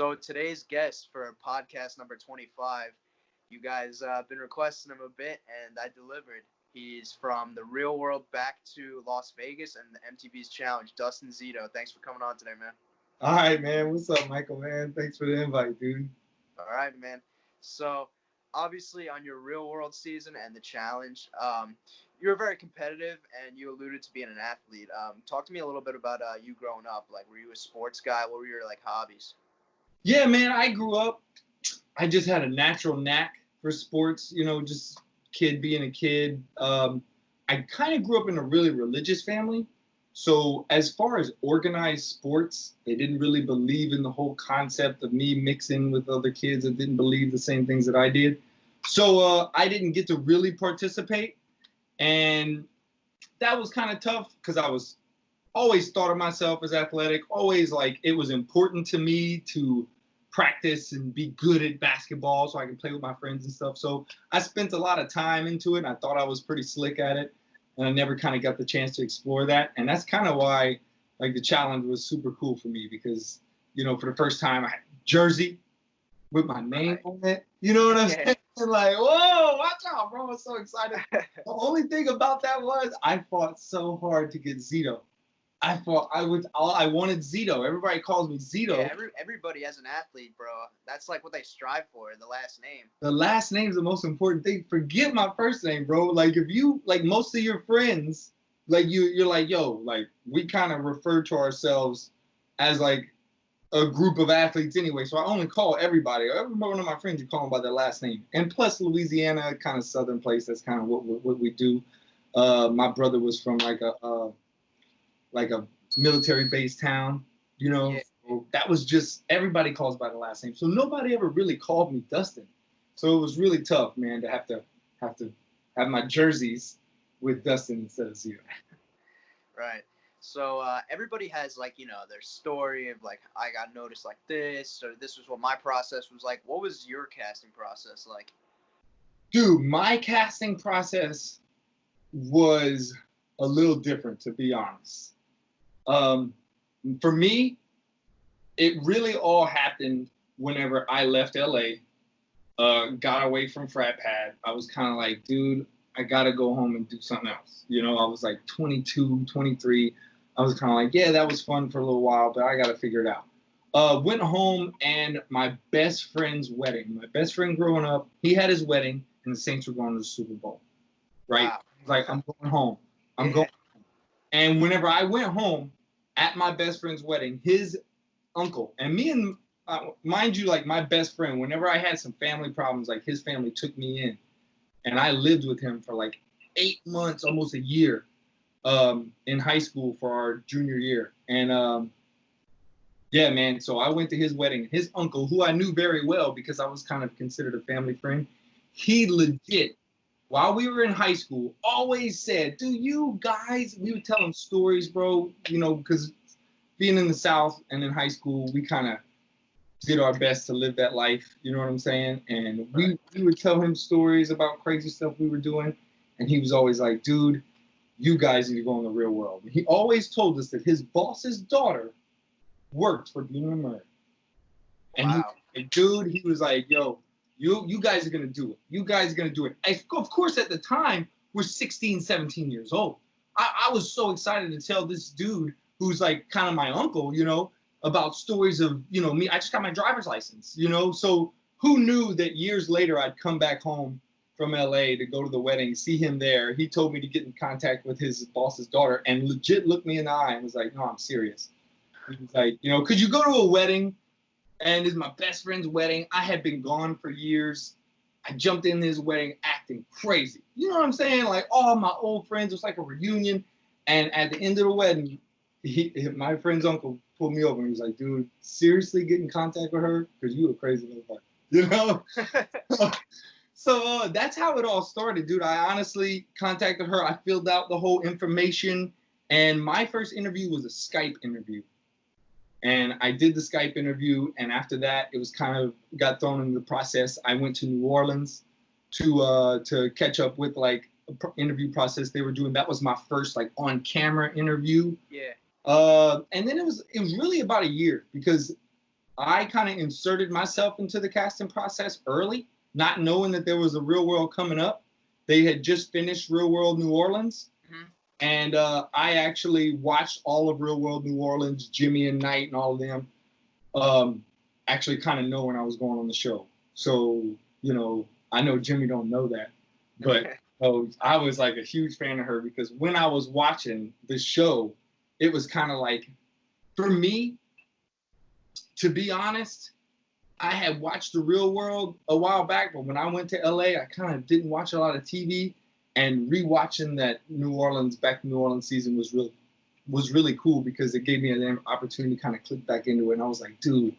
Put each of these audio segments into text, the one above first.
So today's guest for podcast number 25, you guys been requesting him a bit, and I delivered. He's from the real world back to Las Vegas and the MTV's Challenge, Dustin Zito. Thanks for coming on today, man. All right, man. What's up, Michael, man? Thanks for the invite, dude. All right, man. So obviously on your real world season and the challenge, you were very competitive, and you alluded to being an athlete. Talk to me a little bit about you growing up. Like, were you a sports guy? What were your hobbies? Yeah, man. I grew up. I just had a natural knack for sports. Just kid being a kid. I kind of grew up in a really religious family. So as far as organized sports, they didn't really believe in the whole concept of me mixing with other kids that didn't believe the same things that I did. So I didn't get to really participate. And that was kind of tough because I was always thought of myself as athletic, always it was important to me to practice and be good at basketball so I can play with my friends and stuff. So I spent a lot of time into it, and I thought I was pretty slick at it. And I never kind of got the chance to explore that. And that's kind of why the challenge was super cool for me because, for the first time I had a jersey with my name on it. You know what I'm saying? Whoa, watch out, bro. I was so excited. The only thing about that was I fought so hard to get Zito. I wanted Zito. Everybody calls me Zito. Yeah, everybody as an athlete, bro. That's what they strive for, the last name. The last name is the most important thing. Forget my first name, bro. If you, most of your friends, you're like, yo, we kind of refer to ourselves as a group of athletes anyway. So I only call everybody. Every one of my friends, you call them by their last name. And plus Louisiana, kind of southern place. That's kind of what we do. My brother was from a military-based town, Yeah. So that was just, everybody calls by the last name. So nobody ever really called me Dustin. So it was really tough, man, to have have my jerseys with Dustin instead of Zito. Right. So everybody has their story of I got noticed like this, or this was what my process was like. What was your casting process like? Dude, my casting process was a little different, to be honest. For me, it really all happened whenever I left LA, got away from frat pad. I was kind of dude, I got to go home and do something else. I was 22, 23. I was kind of yeah, that was fun for a little while, but I got to figure it out. Went home, and my best friend's wedding, my best friend growing up, he had his wedding, and the Saints were going to the Super Bowl. Right? Wow. I'm going home. I'm going home. And whenever I went home at my best friend's wedding, his uncle, and me and, mind you, my best friend, whenever I had some family problems, his family took me in. And I lived with him for 8 months, almost a year, in high school for our junior year. And yeah, man, so I went to his wedding. His uncle, who I knew very well because I was kind of considered a family friend, he legit, while we were in high school, always said, do you guys, we would tell him stories, bro, because being in the South and in high school, we kind of did our best to live that life, you know what I'm saying? And we would tell him stories about crazy stuff we were doing. And he was always like, dude, you guys need to go in the real world. And he always told us that his boss's daughter worked for Blue and Murray. And he was like, yo, you guys are going to do it. You guys are going to do it. Of course, at the time, we're 16, 17 years old. I was so excited to tell this dude who's kind of my uncle, about stories of, me. I just got my driver's license, So who knew that years later I'd come back home from LA to go to the wedding, see him there. He told me to get in contact with his boss's daughter and legit looked me in the eye and was like, no, I'm serious. He was like, could you go to a wedding? And it's my best friend's wedding. I had been gone for years. I jumped in his wedding acting crazy. You know what I'm saying? All my old friends, it was a reunion. And at the end of the wedding, my friend's uncle pulled me over and he was like, dude, seriously get in contact with her? Because you a crazy motherfucker. So that's how it all started, dude. I honestly contacted her. I filled out the whole information. And my first interview was a Skype interview. And I did the Skype interview, and after that, it was kind of got thrown into the process. I went to New Orleans to catch up with interview process they were doing. That was my first on camera interview. Yeah. And then it was really about a year because I kind of inserted myself into the casting process early, not knowing that there was a Real World coming up. They had just finished Real World New Orleans. Mm-hmm. And I actually watched all of Real World New Orleans, Jimmy and Knight and all of them, actually kind of know when I was going on the show. So, you know, I know Jimmy don't know that. But I was like a huge fan of her because when I was watching the show, it was kind of like, for me, to be honest, I had watched The Real World a while back, but when I went to LA, I kind of didn't watch a lot of TV. And rewatching that back New Orleans season was really cool because it gave me an opportunity to kind of click back into it. And I was like, dude,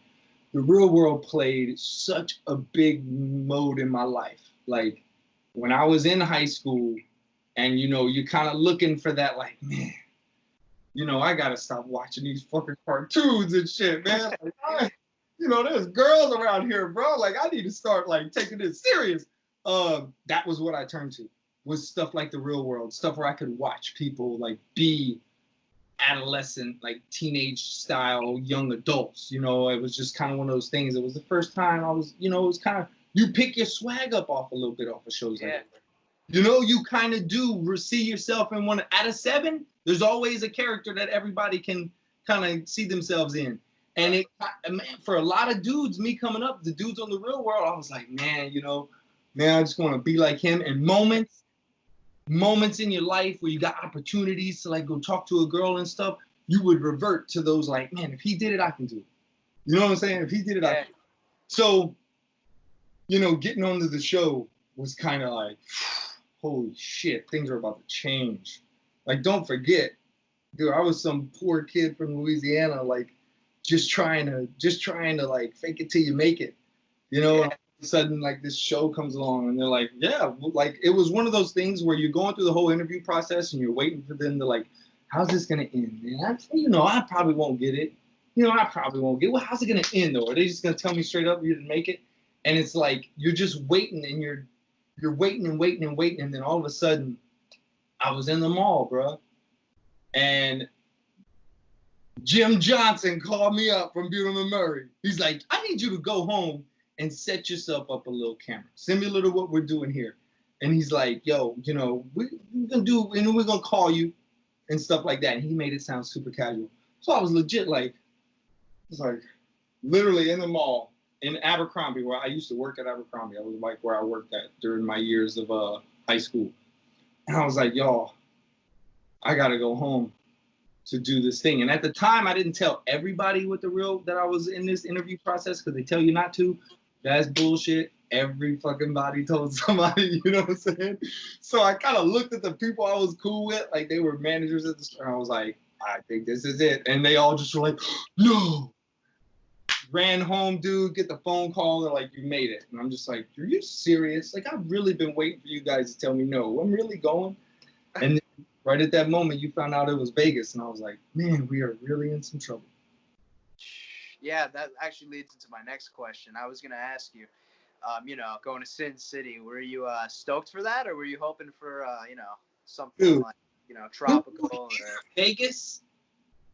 The Real World played such a big mode in my life. Like when I was in high school and, you know, you're kind of looking for that, like, man, you know, I got to stop watching these fucking cartoons and shit, man. Like, you know, there's girls around here, bro. Like, I need to start, like, taking this serious. That was what I turned to. Was stuff like The Real World, stuff where I could watch people like be adolescent, like teenage style young adults. You know, it was just kind of one of those things. It was the first time I was, you know, it was kind of, you pick your swag up off a little bit off of shows like that. You know, you kind of do see yourself in one. Out of 7, there's always a character that everybody can kind of see themselves in. And it, man, for a lot of dudes, me coming up, the dudes on The Real World, I was like, man, you know, man, I just want to be like him. And moments in your life where you got opportunities to like go talk to a girl and stuff, you would revert to those like, man, if he did it, I can do it. You know what I'm saying? If he did it, I can. So, you know, getting onto the show was kind of like, holy shit, things are about to change. Like, don't forget, dude, I was some poor kid from Louisiana, like just trying to like fake it till you make it, you know. All of a sudden, like this show comes along and they're like, yeah, like it was one of those things where you're going through the whole interview process and you're waiting for them to like, how's this gonna end? Man, you know, I probably won't get it. You know, I probably won't get it. Well, how's it gonna end though? Are they just gonna tell me straight up you didn't make it? And it's like you're just waiting and you're waiting and waiting and waiting, and then all of a sudden, I was in the mall, bro, and Jim Johnson called me up from Beautiful Murray. He's like, I need you to go home and set yourself up a little camera, similar to what we're doing here. And he's like, yo, you know, we're going to do, and we're going to call you and stuff like that. And he made it sound super casual. So I was legit like, it's like literally in the mall in Abercrombie, where I used to work at Abercrombie. I was like where I worked at during my years of high school. And I was like, y'all, I got to go home to do this thing. And at the time, I didn't tell everybody that I was in this interview process because they tell you not to. That's bullshit. Every fucking body told somebody, you know what I'm saying? So I kind of looked at the people I was cool with, like they were managers at the store. I was like, I think this is it. And they all just were like, no. Ran home, dude, get the phone call. They're like, you made it. And I'm just like, are you serious? Like, I've really been waiting for you guys to tell me no. I'm really going. And then right at that moment, you found out it was Vegas. And I was like, man, we are really in some trouble. Yeah, that actually leads into my next question. I was going to ask you, you know, going to Sin City, were you stoked for that, or were you hoping for, you know, something like, you know, tropical? Or... Vegas,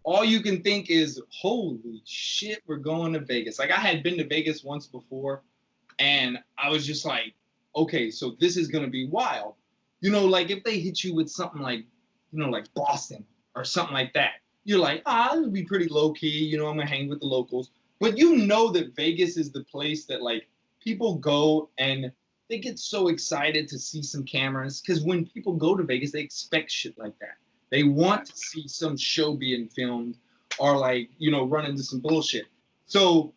all you can think is, holy shit, we're going to Vegas. Like, I had been to Vegas once before, and I was just like, okay, so this is going to be wild. You know, like, if they hit you with something like, you know, like Boston or something like that, you're like, this would be pretty low-key, you know, I'm going to hang with the locals. But you know that Vegas is the place that, like, people go and they get so excited to see some cameras. Because when people go to Vegas, they expect shit like that. They want to see some show being filmed or, like, you know, run into some bullshit. So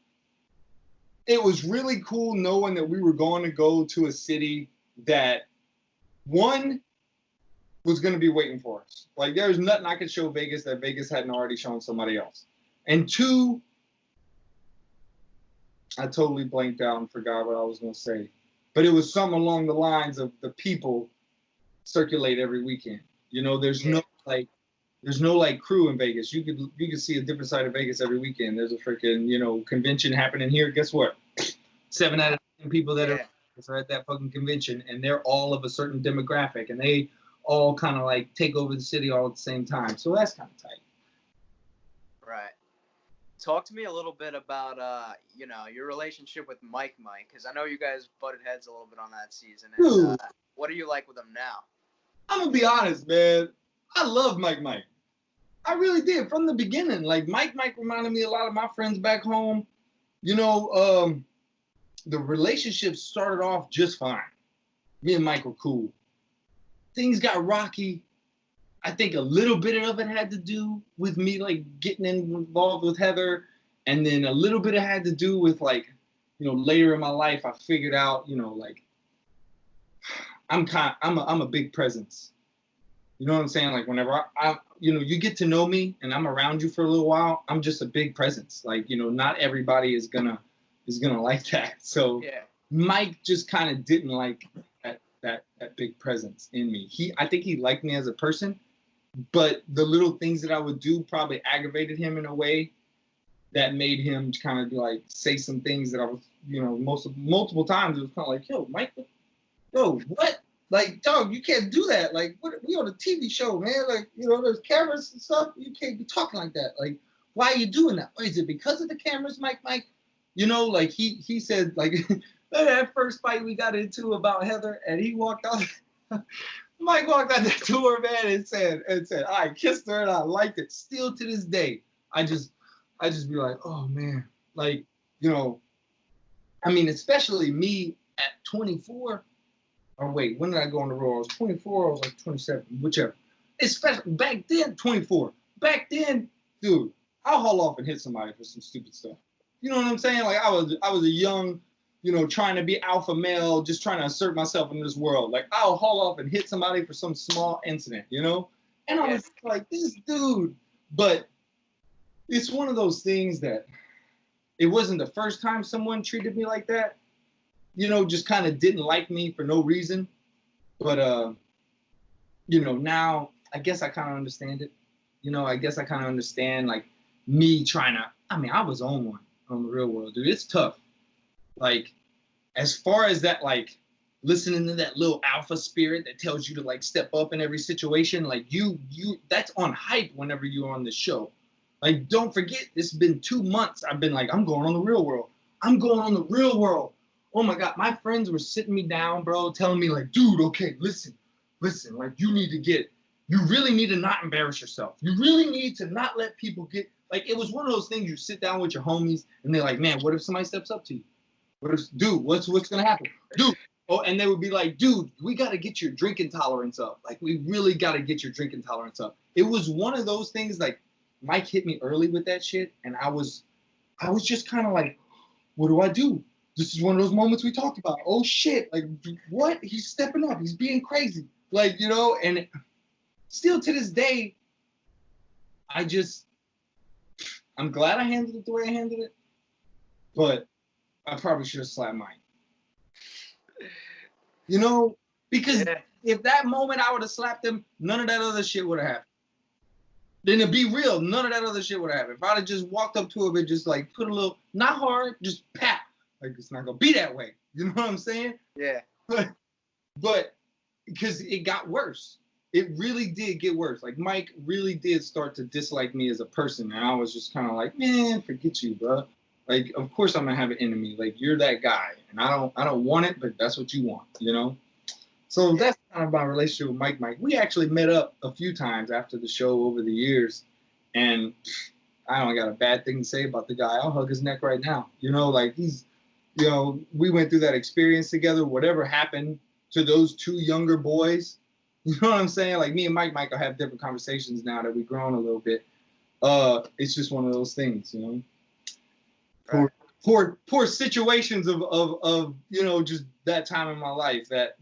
it was really cool knowing that we were going to go to a city that, one, was going to be waiting for us. Like, there's nothing I could show Vegas that Vegas hadn't already shown somebody else. And two, I totally blanked out and forgot what I was going to say. But it was something along the lines of the people circulate every weekend. You know, there's no crew in Vegas. You could see a different side of Vegas every weekend. There's a freaking, you know, convention happening here. Guess what? 7 out of 10 people that are at that fucking convention, and they're all of a certain demographic, and they all kind of like take over the city all at the same time. So that's kind of tight. Right. Talk to me a little bit about your relationship with Mike, because I know you guys butted heads a little bit on that season. And Dude, what are you like with him now? I'm gonna be honest, man. I love Mike. I really did from the beginning. Like Mike reminded me a lot of my friends back home. You know, the relationship started off just fine. Me and Mike were cool. Things got rocky. I think a little bit of it had to do with me like getting involved with Heather, and then a little bit it had to do with like, later in my life I figured out, like I'm a big presence. You know what I'm saying? Like whenever I you get to know me and I'm around you for a little while, I'm just a big presence. Like, not everybody is gonna like that. So Yeah. Mike just kind of didn't like that big presence in me. I think he liked me as a person, but the little things that I would do probably aggravated him in a way that made him kind of like say some things that I was, multiple times it was kind of like, yo, Mike, yo, what? Like, dog, you can't do that. Like, we on a TV show, man. Like, there's cameras and stuff. You can't be talking like that. Like, why are you doing that? Is it because of the cameras, Mike? Like he said, like, that first fight we got into about Heather, and he walked out. Mike walked out the door, man, and said, I kissed her and I liked it. Still to this day, I just be like, oh man, like, especially me at 24. Or wait, when did I go on the road? I was 24, I was like 27, whichever. Especially back then, 24. Back then, dude, I'll haul off and hit somebody for some stupid stuff. You know what I'm saying? Like I was a young, trying to be alpha male, just trying to assert myself in this world. Like I'll haul off and hit somebody for some small incident, And I was like, this dude. But it's one of those things that it wasn't the first time someone treated me like that. Just kind of didn't like me for no reason. But, now I guess I kind of understand it. I guess I kind of understand, like, me trying to, I was on one on the real world, dude. It's tough. Like, as far as that, like, listening to that little alpha spirit that tells you to, like, step up in every situation, like, that's on hype whenever you're on the show. Like, don't forget, it's been 2 months. I've been like, I'm going on the real world. I'm going on the real world. Oh my God, my friends were sitting me down, bro, telling me like, dude, okay, listen, like you really need to not embarrass yourself. You really need to not let people get, like, it was one of those things you sit down with your homies and they're like, man, what if somebody steps up to you? Dude, what's going to happen? Dude, oh, and they would be like, dude, we got to get your drinking tolerance up. Like, we really got to get your drinking tolerance up. It was one of those things, like, Mike hit me early with that shit, and I was just kind of like, what do I do? This is one of those moments we talked about. Oh shit, like what? He's stepping up. He's being crazy. Like, and still to this day, I'm glad I handled it the way I handled it, but I probably should have slapped Mike. Because if that moment I would have slapped him, none of that other shit would have happened. Then to be real, none of that other shit would have happened. If I'd have just walked up to him and just like put a little, not hard, just pat. Like, it's not gonna be that way. You know what I'm saying? Yeah. But because it got worse. It really did get worse. Like, Mike really did start to dislike me as a person. And I was just kind of like, man, forget you, bro. Like, of course I'm gonna have an enemy. Like, you're that guy. And I don't want it, but that's what you want, So that's kind of my relationship with Mike. We actually met up a few times after the show over the years. And I don't got a bad thing to say about the guy. I'll hug his neck right now. Like he's, we went through that experience together. Whatever happened to those two younger boys, you know what I'm saying? Like me and Mike will have different conversations now that we've grown a little bit. It's just one of those things, Right. Poor situations of just that time in my life that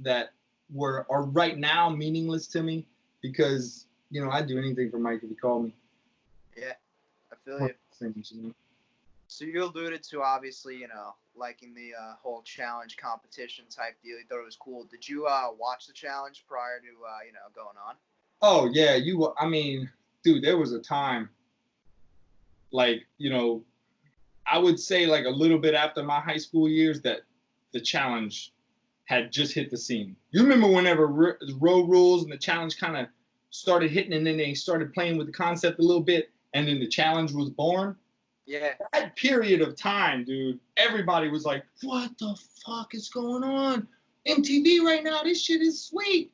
are right now meaningless to me because I'd do anything for Mike if he called me. Yeah, I feel you. So you alluded to obviously, liking the whole challenge competition type deal. You thought it was cool. Did you watch the challenge prior to going on? Oh yeah, dude, there was a time, like I would say like a little bit after my high school years that the challenge had just hit the scene. You remember whenever road rules and the challenge kind of started hitting, and then they started playing with the concept a little bit, and then the challenge was born. Yeah. That period of time, dude, everybody was like, what the fuck is going on? MTV right now, this shit is sweet.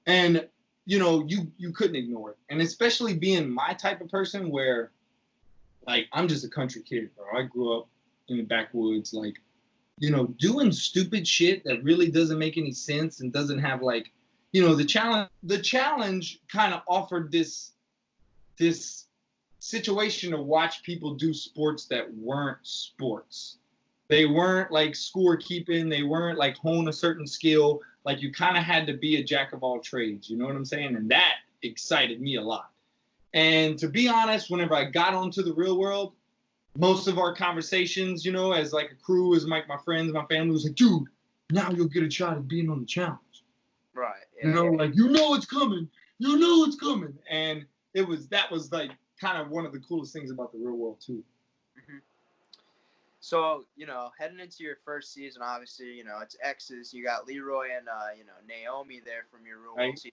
And, you know, you couldn't ignore it. And especially being my type of person where, like, I'm just a country kid, bro. I grew up in the backwoods, like, you know, doing stupid shit that really doesn't make any sense and doesn't have, like, you know, the challenge kind of offered this situation to watch people do sports that weren't sports. They weren't like scorekeeping. They weren't like hone a certain skill. Like you kind of had to be a jack of all trades. You know what I'm saying? And that excited me a lot. And to be honest, whenever I got onto the real world, most of our conversations, you know, as like a crew, as like my friends, my family was like, dude, now you'll get a shot at being on the challenge. Right. Yeah, you know, like, you know it's coming. You know it's coming. And that was like kind of one of the coolest things about the real world too. Mm-hmm. So, you know, heading into your first season, obviously, you know, it's Exes. You got Leroy and, you know, Naomi there from your real world season.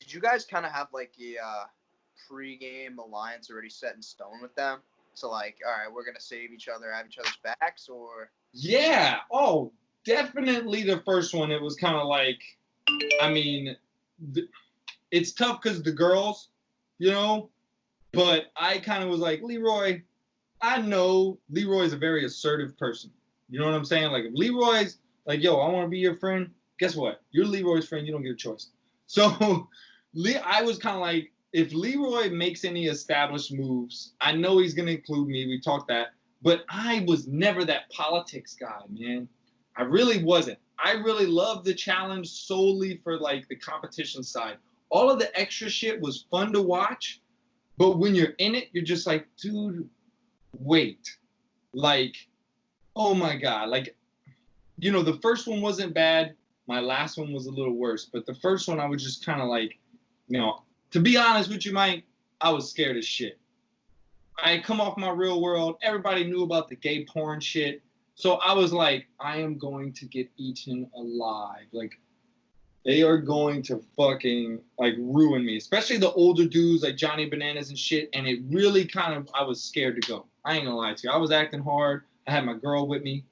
Did you guys kind of have like a pre-game alliance already set in stone with them? So, like, all right, we're going to save each other, have each other's backs, or? Yeah. Oh, definitely the first one. It was kind of like, I mean, it's tough because the girls, you know, but I kind of was like, Leroy, I know Leroy's a very assertive person. You know what I'm saying? Like, if Leroy's like, yo, I want to be your friend, guess what? You're Leroy's friend. You don't get a choice. So I was kind of like, if Leroy makes any established moves, I know he's going to include me. We talked that. But I was never that politics guy, man. I really wasn't. I really loved the challenge solely for, like, the competition side. All of the extra shit was fun to watch. But when you're in it, you're just like, dude, wait. Like, oh, my God. Like, you know, the first one wasn't bad. My last one was a little worse. But the first one, I was just kind of like, you know, to be honest with you, Mike, I was scared as shit. I had come off my real world. Everybody knew about the gay porn shit. So I was like, I am going to get eaten alive. Like, they are going to fucking, like, ruin me. Especially the older dudes, like Johnny Bananas and shit. And it really kind of, I was scared to go. I ain't gonna lie to you. I was acting hard. I had my girl with me.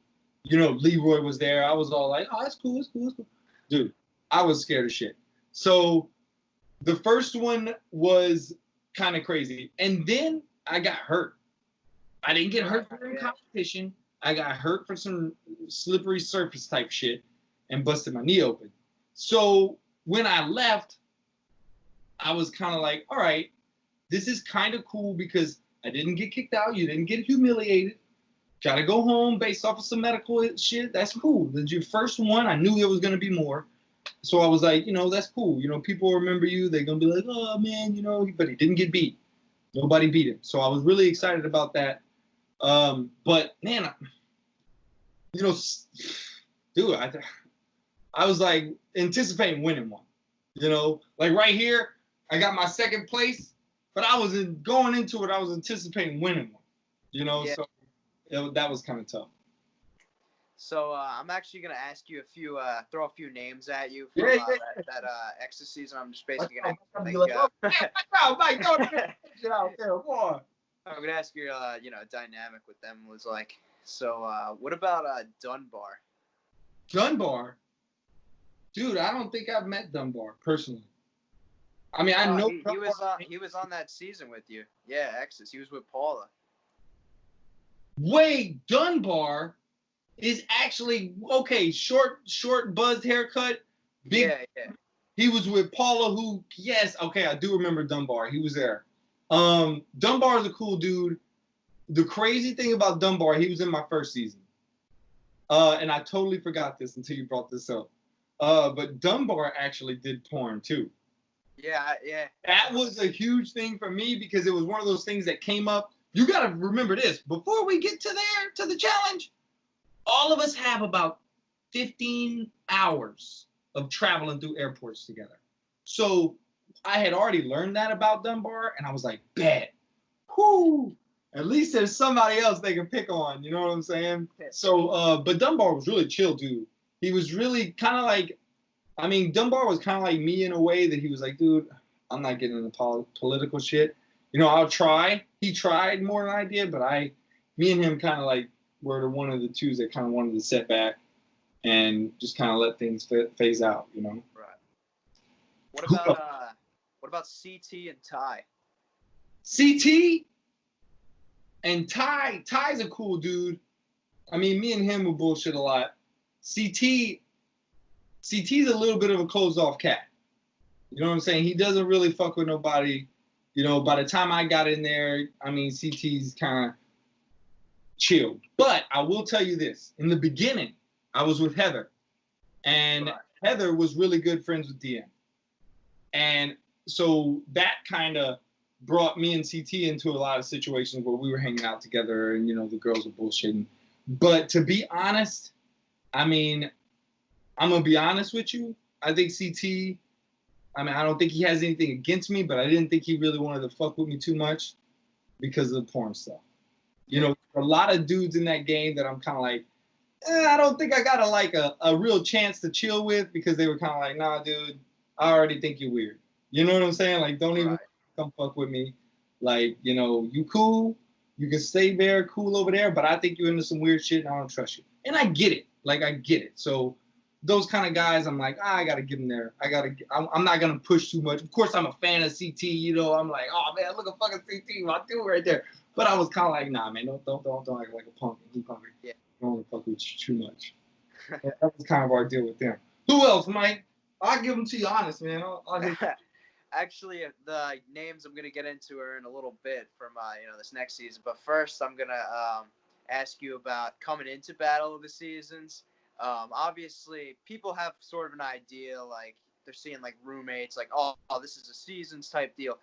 You know, Leroy was there. I was all like, oh, it's cool, it's cool, it's cool. Dude, I was scared of shit. So the first one was kind of crazy. And then I got hurt. I didn't get hurt during competition. I got hurt for some slippery surface type shit and busted my knee open. So when I left, I was kind of like, all right, this is kind of cool because I didn't get kicked out. You didn't get humiliated. Got to go home based off of some medical shit. That's cool. That's your first one. I knew there was going to be more. So I was like, you know, that's cool. You know, people remember you. They're going to be like, oh, man, you know, but he didn't get beat. Nobody beat him. So I was really excited about that. But, man, you know, dude, I was like anticipating winning one. You know, like right here, I got my second place, but I was going into it, I was anticipating winning one. You know, yeah. So that was kind of tough. So I'm actually gonna ask you throw a few names at you from that Exes season. I'm just basically gonna Mike, don't shit out there, boy. I'm gonna ask you, you know, dynamic with them was like. So what about Dunbar? Dunbar, dude, I don't think I've met Dunbar personally. I mean, I know he was on that season with you. Yeah, Exes. He was with Paula. Wait, Dunbar is actually okay. Short, buzzed haircut. Big. Yeah. He was with Paula. Who? Yes. Okay, I do remember Dunbar. He was there. Dunbar is a cool dude. The crazy thing about Dunbar, he was in my first season. And I totally forgot this until you brought this up. But Dunbar actually did porn too. Yeah. That was a huge thing for me because it was one of those things that came up. You got to remember this. Before we get to the challenge, all of us have about 15 hours of traveling through airports together. So I had already learned that about Dunbar, and I was like, bet. Whoo! At least there's somebody else they can pick on. You know what I'm saying? So, but Dunbar was really chill, dude. He was really kind of like, I mean, Dunbar was kind of like me in a way that he was like, dude, I'm not getting into political shit. You know, I'll try. He tried more than I did, but me and him kind of like were the one of the twos that kind of wanted to set back and just kind of let things phase out, you know. Right. What about CT and Ty? CT and Ty's a cool dude. I mean, me and him will bullshit a lot. CT's a little bit of a closed off cat. You know what I'm saying? He doesn't really fuck with nobody. You know, by the time I got in there, I mean, CT's kind of chill. But I will tell you this. In the beginning, I was with Heather. And right. Heather was really good friends with DM. And so that kind of brought me and CT into a lot of situations where we were hanging out together and, you know, the girls were bullshitting. But to be honest, I mean, I'm going to be honest with you. I think CT, I mean, I don't think he has anything against me, but I didn't think he really wanted to fuck with me too much because of the porn stuff. You know, a lot of dudes in that game that I'm kind of like, I don't think I got a real chance to chill with because they were kind of like, nah, dude, I already think you're weird. You know what I'm saying? Like, don't even come fuck with me. Like, you know, you cool. You can stay there, cool over there, but I think you're into some weird shit and I don't trust you. And I get it. Like, I get it. So those kind of guys, I'm like, I got to give them there. I'm not going to push too much. Of course, I'm a fan of CT, you know. I'm like, oh, man, look at fucking CT, my dude right there. But I was kind of like, nah, man, don't act like a punk. He punk. Yeah. I don't want to fuck with you too much. That was kind of our deal with them. Who else, Mike? I'll give them to you honest, man. Actually, the names I'm going to get into are in a little bit from, this next season. But first, I'm going to ask you about coming into Battle of the Seasons. Obviously, people have sort of an idea, like, they're seeing, like, roommates, like, oh, this is a seasons type deal.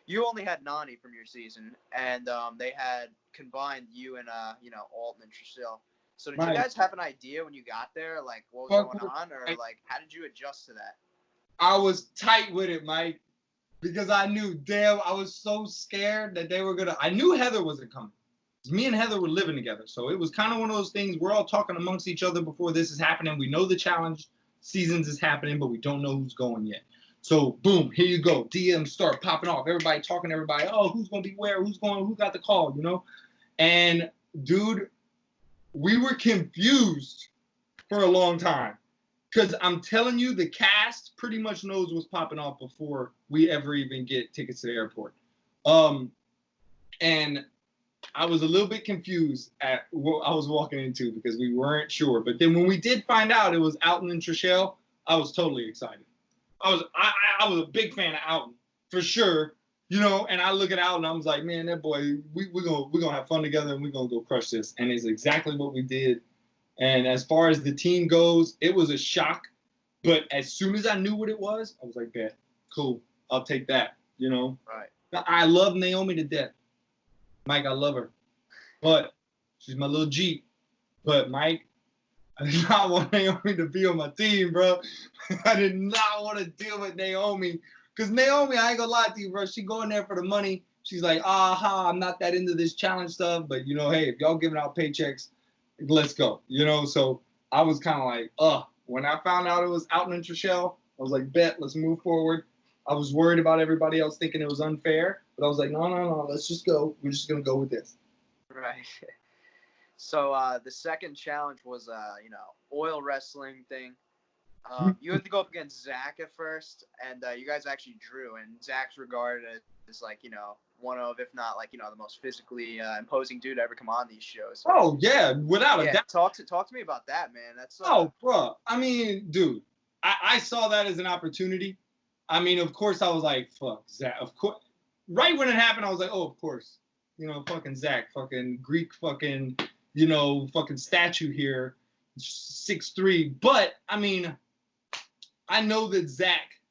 You only had Nani from your season, and they had combined you and, Alton and Trishelle. So did you guys have an idea when you got there, like, what was going on, or, like, how did you adjust to that? I was tight with it, Mike, because I knew, damn, I was so scared that they were going to – I knew Heather wasn't coming. Me and Heather were living together, so it was kind of one of those things. We're all talking amongst each other before this is happening. We know the challenge seasons is happening, but we don't know who's going yet. So, boom, here you go. DMs start popping off. Everybody talking to everybody. Oh, who's going to be where? Who's going? Who got the call, you know? And, dude, we were confused for a long time. Because I'm telling you, the cast pretty much knows what's popping off before we ever even get tickets to the airport. And I was a little bit confused at what I was walking into because we weren't sure. But then when we did find out it was Alton and Trishelle, I was totally excited. I was a big fan of Alton, for sure. You know, and I look at Alton and I was like, man, that boy, we're gonna have fun together and we're gonna go crush this. And it's exactly what we did. And as far as the team goes, it was a shock. But as soon as I knew what it was, I was like, bet, cool, I'll take that, you know? Right. I love Naomi to death. Mike, I love her. But she's my little Jeep. But, Mike, I did not want Naomi to be on my team, bro. I did not want to deal with Naomi. Because Naomi, I ain't going to lie to you, bro. She going there for the money. She's like, I'm not that into this challenge stuff. But, you know, hey, if y'all giving out paychecks, let's go, you know? So I was kind of like, when I found out it was Alton and Trishelle, I was like, bet, let's move forward. I was worried about everybody else thinking it was unfair, but I was like, no, let's just go. We're just going to go with this. Right. So the second challenge was, oil wrestling thing. You had to go up against Zach at first, and you guys actually drew, and Zach's regarded as, like, one of, if not, like, the most physically imposing dude to ever come on these shows. Oh, yeah, without a doubt. Talk to me about that, man. That's bro. I mean, dude, I saw that as an opportunity. I mean, of course, I was like, fuck, Zach. Of course. Right when it happened, I was like, oh, of course. Fucking Zach, fucking Greek fucking, fucking statue here, 6'3". But, I mean, I know that Zach,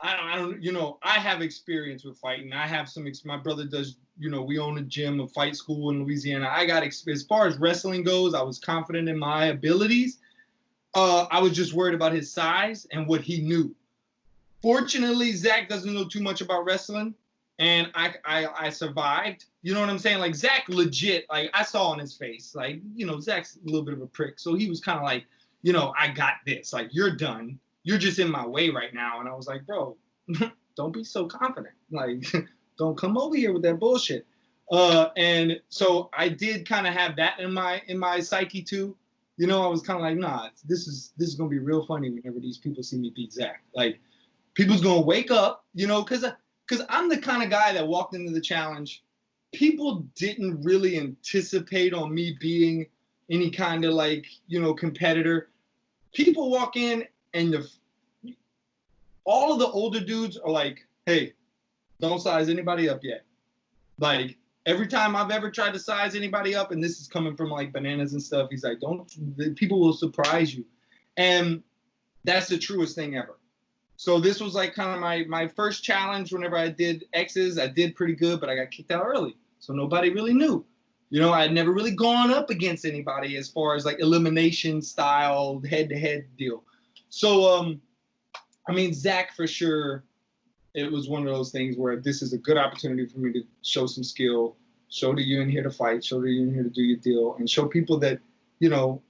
I don't, I have experience with fighting. I have my brother does, we own a gym, a fight school in Louisiana. I got, as far as wrestling goes, I was confident in my abilities. I was just worried about his size and what he knew. Fortunately, Zach doesn't know too much about wrestling, and I survived. You know what I'm saying? Like, Zach legit, like, I saw on his face, like, Zach's a little bit of a prick. So he was kind of like, I got this. Like, you're done. You're just in my way right now. And I was like, bro, don't be so confident. Like, don't come over here with that bullshit. And so I did kind of have that in my psyche too. You know, I was kind of like, nah, this is gonna be real funny whenever these people see me beat Zach. Like, people's gonna wake up, you know, because I'm the kind of guy that walked into the challenge. People didn't really anticipate on me being any kind of like, you know, competitor. People walk in and all of the older dudes are like, hey, don't size anybody up yet. Like, every time I've ever tried to size anybody up, and this is coming from like Bananas and stuff, he's like, people will surprise you. And that's the truest thing ever. So this was like kind of my first challenge. Whenever I did Exes, I did pretty good, but I got kicked out early. So nobody really knew. You know, I had never really gone up against anybody as far as like elimination style head-to-head deal. So, I mean, Zach for sure, it was one of those things where this is a good opportunity for me to show some skill, show that you're in here to fight, show that you're in here to do your deal, and show people that, you know,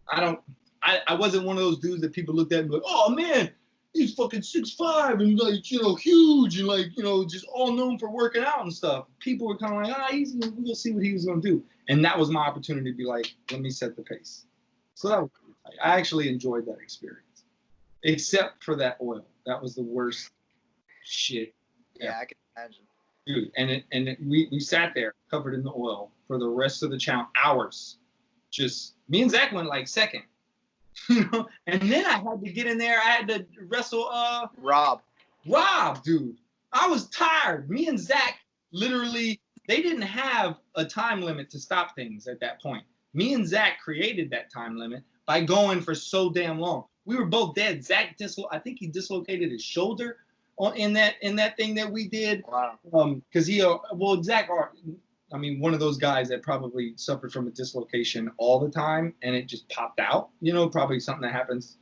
I wasn't one of those dudes that people looked at and be like, oh man, he's fucking 6'5" and like, you know, huge and like, you know, just all known for working out and stuff. People were kind of like, we're gonna see what he was gonna do. And that was my opportunity to be like, let me set the pace. So that was, I actually enjoyed that experience. Except for that oil. That was the worst shit. Yeah, I can imagine. Dude, we sat there covered in the oil for the rest of the challenge, hours. Just me and Zach went like second. You know, and then I had to get in there. I had to wrestle Rob, dude. I was tired. Me and Zach literally, they didn't have a time limit to stop things at that point. Me and Zach created that time limit by going for so damn long. We were both dead. Zach I think he dislocated his shoulder in that thing that we did. Wow. Because Zach, I mean, one of those guys that probably suffered from a dislocation all the time and it just popped out, you know, probably something that happens,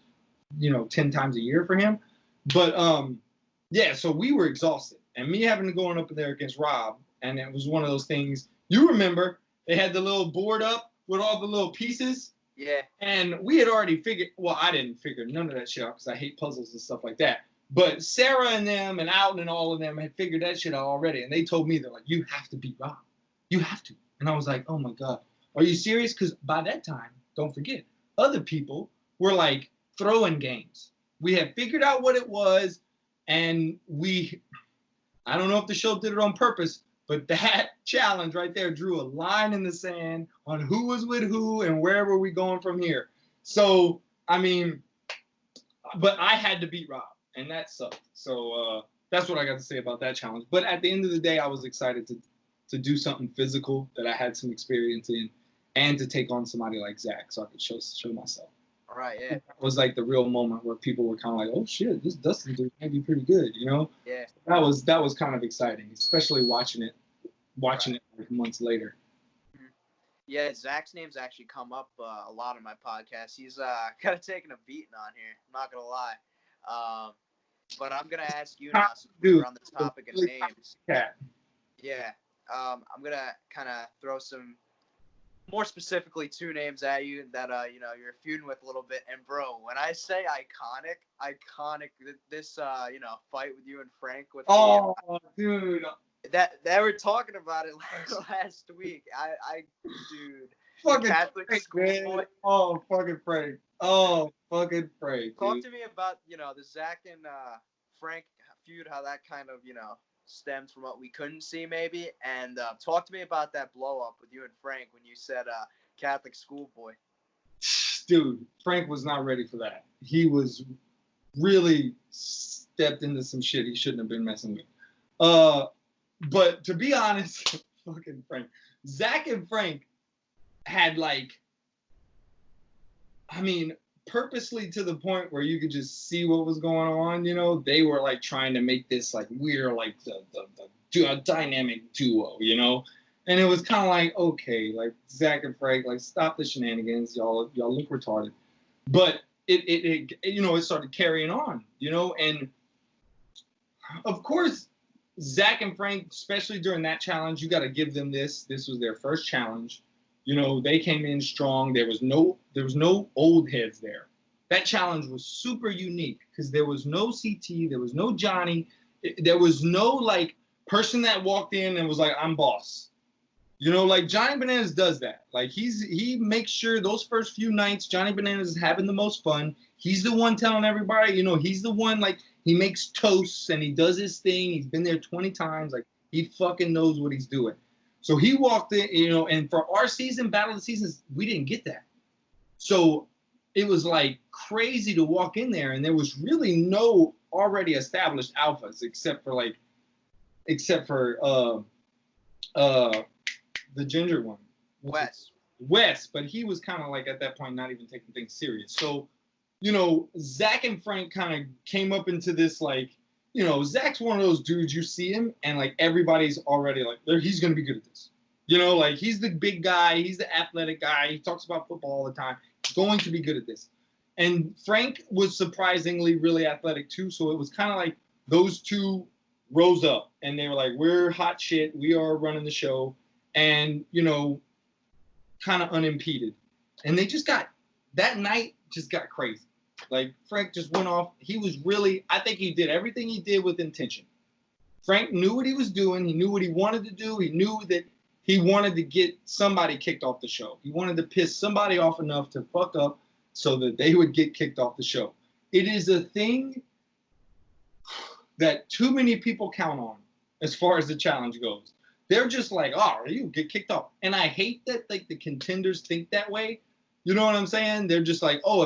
you know, 10 times a year for him. But yeah, so we were exhausted and me having to go up there against Rob. And it was one of those things, you remember, they had the little board up with all the little pieces. Yeah. And we had already figured, well, I didn't figure none of that shit out because I hate puzzles and stuff like that. But Sarah and them and Alton and all of them had figured that shit out already. And they told me, they're like, you have to beat Rob. You have to. And I was like, oh my God, are you serious? Because by that time, don't forget, other people were like throwing games. We had figured out what it was. And I don't know if the show did it on purpose, but that challenge right there drew a line in the sand on who was with who and where were we going from here. So, I mean, but I had to beat Rob and that sucked. So that's what I got to say about that challenge. But at the end of the day, I was excited to do something physical that I had some experience in and to take on somebody like Zach so I could show myself. All right, yeah. It was like the real moment where people were kind of like, oh shit, this Dustin dude might be pretty good, you know? Yeah. That was kind of exciting, especially watching it like months later. Yeah, Zach's name's actually come up a lot on my podcast. He's kind of taking a beating on here. I'm not going to lie. But I'm going to ask you now, since we're on the topic of names. Yeah. I'm going to kind of throw some, more specifically, two names at you that, you know, you're feuding with a little bit. And, bro, when I say iconic, this, you know, fight with you and Frank. Dude. That they were talking about it last week. Dude. Fucking Catholic Frank, school boy. Oh, fucking Frank. Oh, fucking Frank. Talk to me about, you know, the Zach and Frank feud, how that kind of, you know, stemmed from what we couldn't see maybe. And talk to me about that blow up with you and Frank when you said Catholic schoolboy. Dude, Frank was not ready for that. He was really stepped into some shit he shouldn't have been messing with. But to be honest, fucking Frank, Zach and Frank had like, I mean, purposely to the point where you could just see what was going on, you know, they were like trying to make this like weird, like the dynamic duo, you know, and it was kind of like, okay, like Zach and Frank, like stop the shenanigans, y'all look retarded, but it you know, it started carrying on, you know, and of course, Zach and Frank, especially during that challenge, you got to give them this. This was their first challenge. You know, they came in strong. There was no old heads there. That challenge was super unique because there was no CT, there was no Johnny, there was no like person that walked in and was like, I'm boss. You know, like Johnny Bananas does that. Like he makes sure those first few nights Johnny Bananas is having the most fun. He's the one telling everybody, you know, he's the one, like, he makes toasts and he does his thing. He's been there 20 times. Like, he fucking knows what he's doing. So he walked in, you know, and for our season, Battle of the Seasons, we didn't get that. So it was like crazy to walk in there, and there was really no already established alphas except for the ginger one. Wes, but he was kind of like at that point not even taking things serious. So, you know, Zach and Frank kind of came up into this, like, you know, Zach's one of those dudes, you see him and like everybody's already like, he's going to be good at this. You know, like he's the big guy, he's the athletic guy, he talks about football all the time, he's going to be good at this. And Frank was surprisingly really athletic too, so it was kind of like those two rose up and they were like, we're hot shit, we are running the show, and, you know, kind of unimpeded. And they just got, that night just got crazy. Like, Frank just went off. He was really, I think he did everything he did with intention. Frank knew what he was doing. He knew what he wanted to do. He knew that he wanted to get somebody kicked off the show. He wanted to piss somebody off enough to fuck up so that they would get kicked off the show. It is a thing that too many people count on as far as the challenge goes. They're just like, oh, you get kicked off. And I hate that, like, the contenders think that way. You know what I'm saying? They're just like, oh,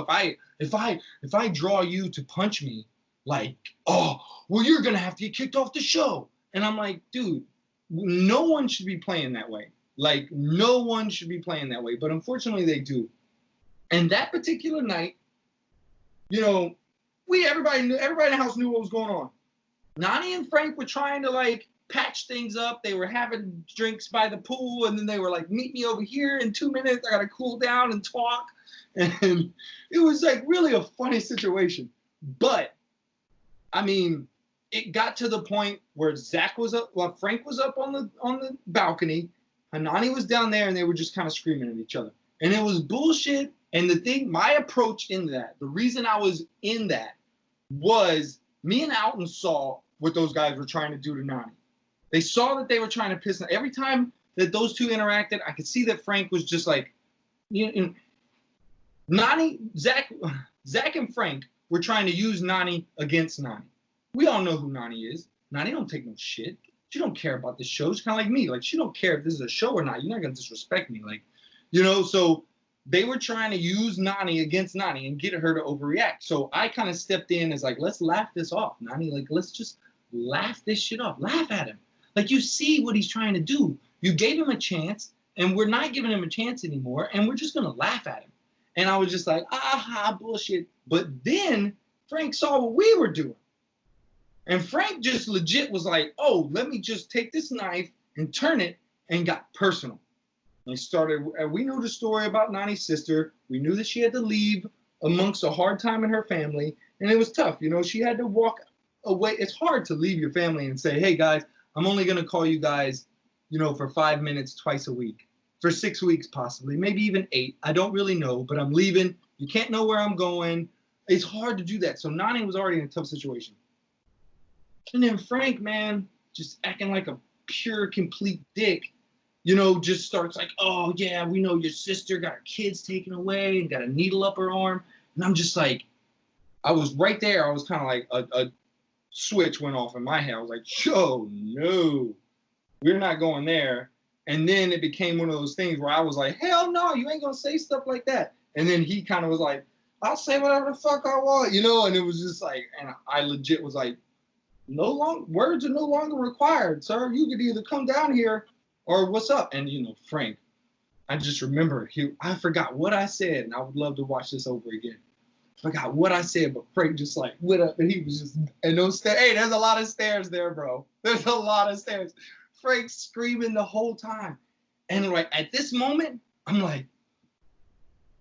if I draw you to punch me, like, oh, well, you're gonna have to get kicked off the show. And I'm like, dude, no one should be playing that way. Like, no one should be playing that way. But unfortunately, they do. And that particular night, you know, everybody in the house knew what was going on. Nani and Frank were trying to, like, patch things up. They were having drinks by the pool, and then they were like, meet me over here in 2 minutes. I gotta cool down and talk. And it was like really a funny situation. But I mean, it got to the point where Frank was up on the balcony, Hanani was down there, and they were just kind of screaming at each other. And it was bullshit. And the thing, my approach in that, the reason I was in that was me and Alton saw what those guys were trying to do to Nani. They saw that they were trying to piss. Every time that those two interacted, I could see that Frank was just like, you know, Nani, Zach and Frank were trying to use Nani against Nani. We all know who Nani is. Nani don't take no shit. She don't care about the show. She's kind of like me. Like, she don't care if this is a show or not. You're not going to disrespect me. Like, you know, so they were trying to use Nani against Nani and get her to overreact. So I kind of stepped in as like, let's laugh this off, Nani. Like, let's just laugh this shit off. Laugh at him. Like, you see what he's trying to do. You gave him a chance, and we're not giving him a chance anymore, and we're just going to laugh at him. And I was just like, aha, bullshit. But then Frank saw what we were doing. And Frank just legit was like, oh, let me just take this knife and turn it, and got personal. And we knew the story about Nani's sister. We knew that she had to leave amongst a hard time in her family, and it was tough. You know, she had to walk away. It's hard to leave your family and say, hey, guys, I'm only going to call you guys, you know, for 5 minutes twice a week, for 6 weeks possibly, maybe even 8. I don't really know, but I'm leaving. You can't know where I'm going. It's hard to do that. So Nani was already in a tough situation. And then Frank, man, just acting like a pure, complete dick, you know, just starts like, oh, yeah, we know your sister got her kids taken away and got a needle up her arm. And I'm just like, I was right there. I was kind of like a switch went off in my head. I was like, yo, no, we're not going there. And then it became one of those things where I was like, hell no, you ain't gonna say stuff like that. And then he kind of was like, I'll say whatever the fuck I want, you know. And it was just like, and I legit was like, words are no longer required, sir. You could either come down here or what's up. And, you know, Frank, I just remember I forgot what I said, and I would love to watch this over again. Forgot what I said, but Frank just like went up, and he was just, and those stairs. Hey, there's a lot of stairs there, bro. There's a lot of stairs. Frank screaming the whole time, and like at this moment, I'm like,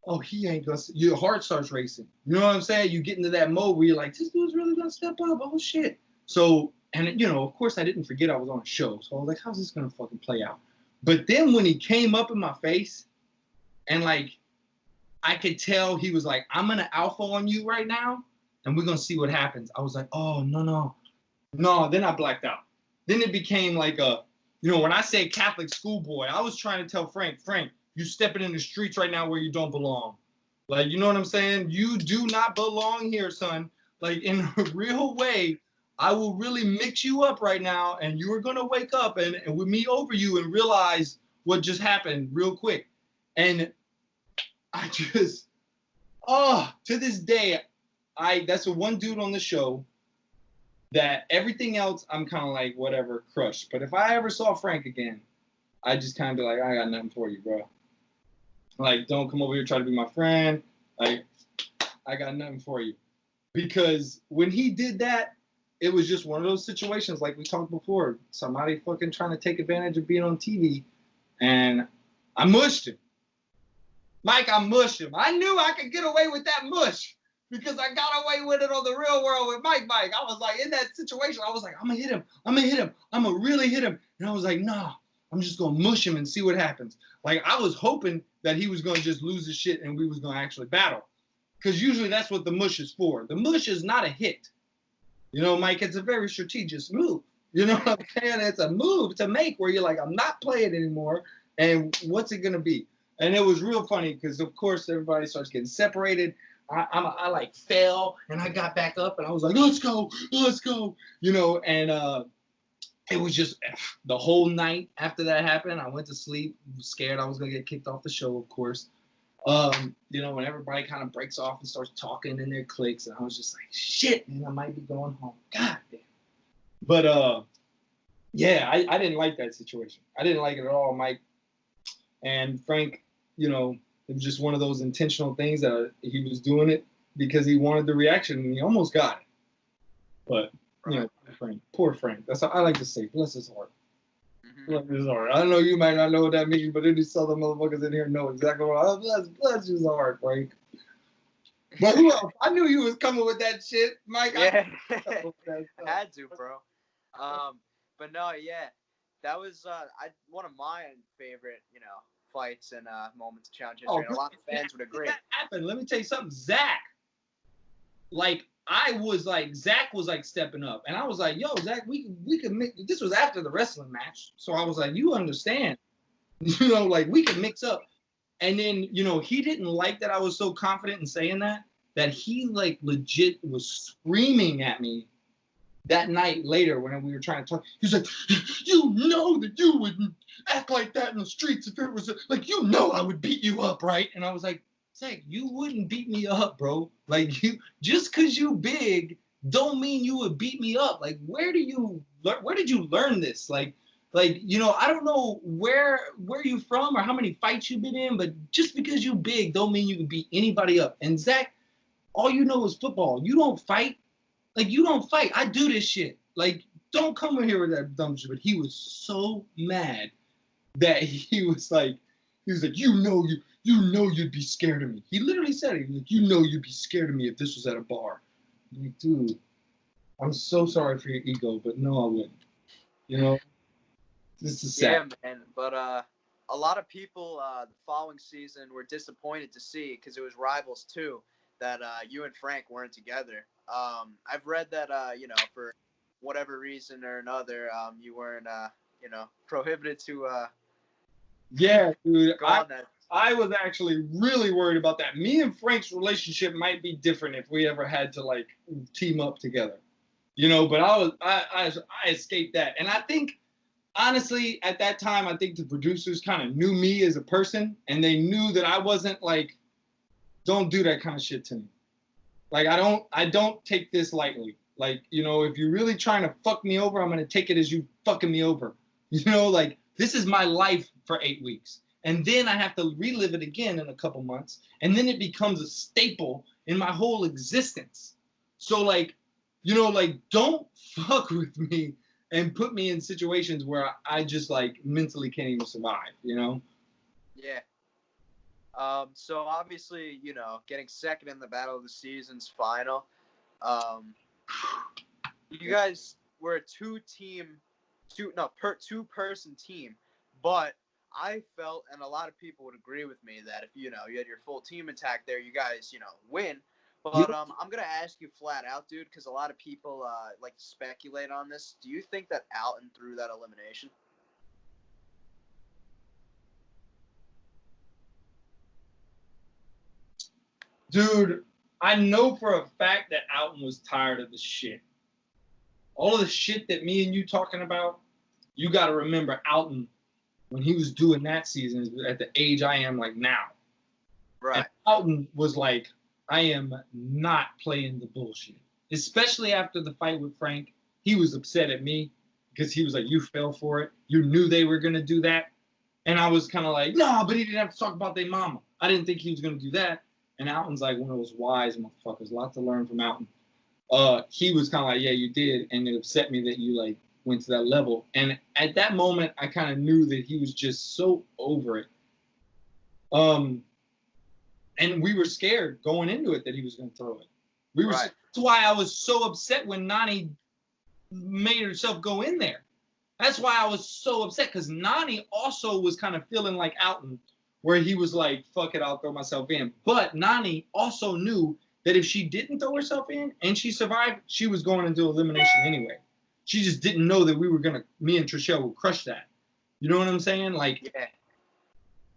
oh, he ain't gonna. Your heart starts racing. You know what I'm saying? You get into that mode where you're like, this dude's really gonna step up. Oh shit. So, and you know, of course, I didn't forget I was on a show, so I was like, how's this gonna fucking play out? But then when he came up in my face, and like, I could tell he was like, I'm going to alpha on you right now, and we're going to see what happens. I was like, oh, no. Then I blacked out. then it became like a, when I say Catholic schoolboy, I was trying to tell Frank, you stepping in the streets right now where you don't belong. Like, you know what I'm saying? You do not belong here, son. Like, in a real way, I will really mix you up right now, and you are going to wake up and with me over you and realize what just happened real quick. And I just, to this day, that's the one dude on the show that everything else I'm kind of like, whatever, crushed. But if I ever saw Frank again, I just kind of be like, I got nothing for you, bro. Like, don't come over here try to be my friend. Like, I got nothing for you. Because when he did that, it was just one of those situations like we talked before. Somebody fucking trying to take advantage of being on TV. And I mushed him. Mike, I mushed him. I knew I could get away with that mush because I got away with it on the real world with Mike. I was like, in that situation, I was like, I'm going to hit him. I'm going to really hit him. And I was like, nah, I'm just going to mush him and see what happens. Like, I was hoping that he was going to just lose his shit and we was going to actually battle. Because usually that's what the mush is for. The mush is not a hit. Mike, it's a very strategic move. You know what I'm saying? It's a move to make where you're like, I'm not playing anymore. And what's it going to be? And it was real funny because, of course, everybody starts getting separated. I like fell and I got back up and I was like, let's go. And it was just the whole night after that happened. I went to sleep, scared I was going to get kicked off the show, of course. When everybody kind of breaks off and starts talking in their cliques, and I was just like, shit, man, I might be going home. God damn. But, yeah, I didn't like that situation. I didn't like it at all, Mike. And Frank, it was just one of those intentional things that he was doing it because he wanted the reaction, and he almost got it. But, poor Frank. That's how I like to say, bless his heart. Bless his heart. I know you might not know what that means, but any southern motherfuckers in here know exactly what bless his heart, Frank. But who else? I knew you was coming with that shit, Mike. Yeah, I had to, bro. But no, yeah, that was one of my favorite, fights and moments of challenge history. And a lot of fans would agree. That happened. Let me tell you something, Zach. Like, Zach was like stepping up, and I was like, yo, Zach, we could mix. This was after the wrestling match, so I was like, you understand, like we could mix up. And then, he didn't like that I was so confident in saying that he like legit was screaming at me that night later when we were trying to talk. He was like, you know that you wouldn't act like that in the streets if it was like, I would beat you up, right? And I was like, Zach, you wouldn't beat me up, bro. Like, you just because you big don't mean you would beat me up. Like, where did you learn this? Like, I don't know where you from or how many fights you've been in, but just because you big don't mean you can beat anybody up. And Zach, all you know is football. You don't fight. Like, you don't fight. I do this shit. Like, don't come in here with that dumb shit. But he was so mad that he was like, you'd be scared of me. He literally said it. He was like, you'd be scared of me if this was at a bar. I'm like, dude, I'm so sorry for your ego, but no, I wouldn't. This is sad. Yeah, man. But a lot of people the following season were disappointed to see, because it was rivals too, that you and Frank weren't together. I've read that for whatever reason or another, you weren't prohibited to yeah, dude. go on that. I was actually really worried about that. Me and Frank's relationship might be different if we ever had to like team up together, But I escaped that, and I think honestly at that time I think the producers kind of knew me as a person, and they knew that I wasn't like, don't do that kind of shit to me. Like I don't take this lightly. Like if you're really trying to fuck me over, I'm gonna take it as you fucking me over. Like this is my life for 8 weeks. And then I have to relive it again in a couple months. And then it becomes a staple in my whole existence. So don't fuck with me and put me in situations where I just mentally can't even survive, Yeah. So obviously, getting second in the Battle of the Seasons final. You guys were a two-person team, but I felt, and a lot of people would agree with me, that if you had your full team intact there, you guys win. But I'm gonna ask you flat out, dude, because a lot of people like to speculate on this. Do you think that Alton threw that elimination? Dude, I know for a fact that Alton was tired of the shit. All of the shit that me and you talking about, you got to remember Alton, when he was doing that season, at the age I am like now. Right. And Alton was like, I am not playing the bullshit. Especially after the fight with Frank, he was upset at me because he was like, you fell for it. You knew they were going to do that. And I was kind of like, no, but he didn't have to talk about their mama. I didn't think he was going to do that. And Alton's like one of those wise motherfuckers. A lot to learn from Alton. He was kind of like, yeah, you did. And it upset me that you like went to that level. And at that moment, I kind of knew that he was just so over it. And we were scared going into it that he was going to throw it. We were. Right. That's why I was so upset when Nani made herself go in there. That's why I was so upset, because Nani also was kind of feeling like Alton, where he was like, fuck it, I'll throw myself in. But Nani also knew that if she didn't throw herself in and she survived, she was going into elimination anyway. She just didn't know that me and Trishelle would crush that. You know what I'm saying? Like,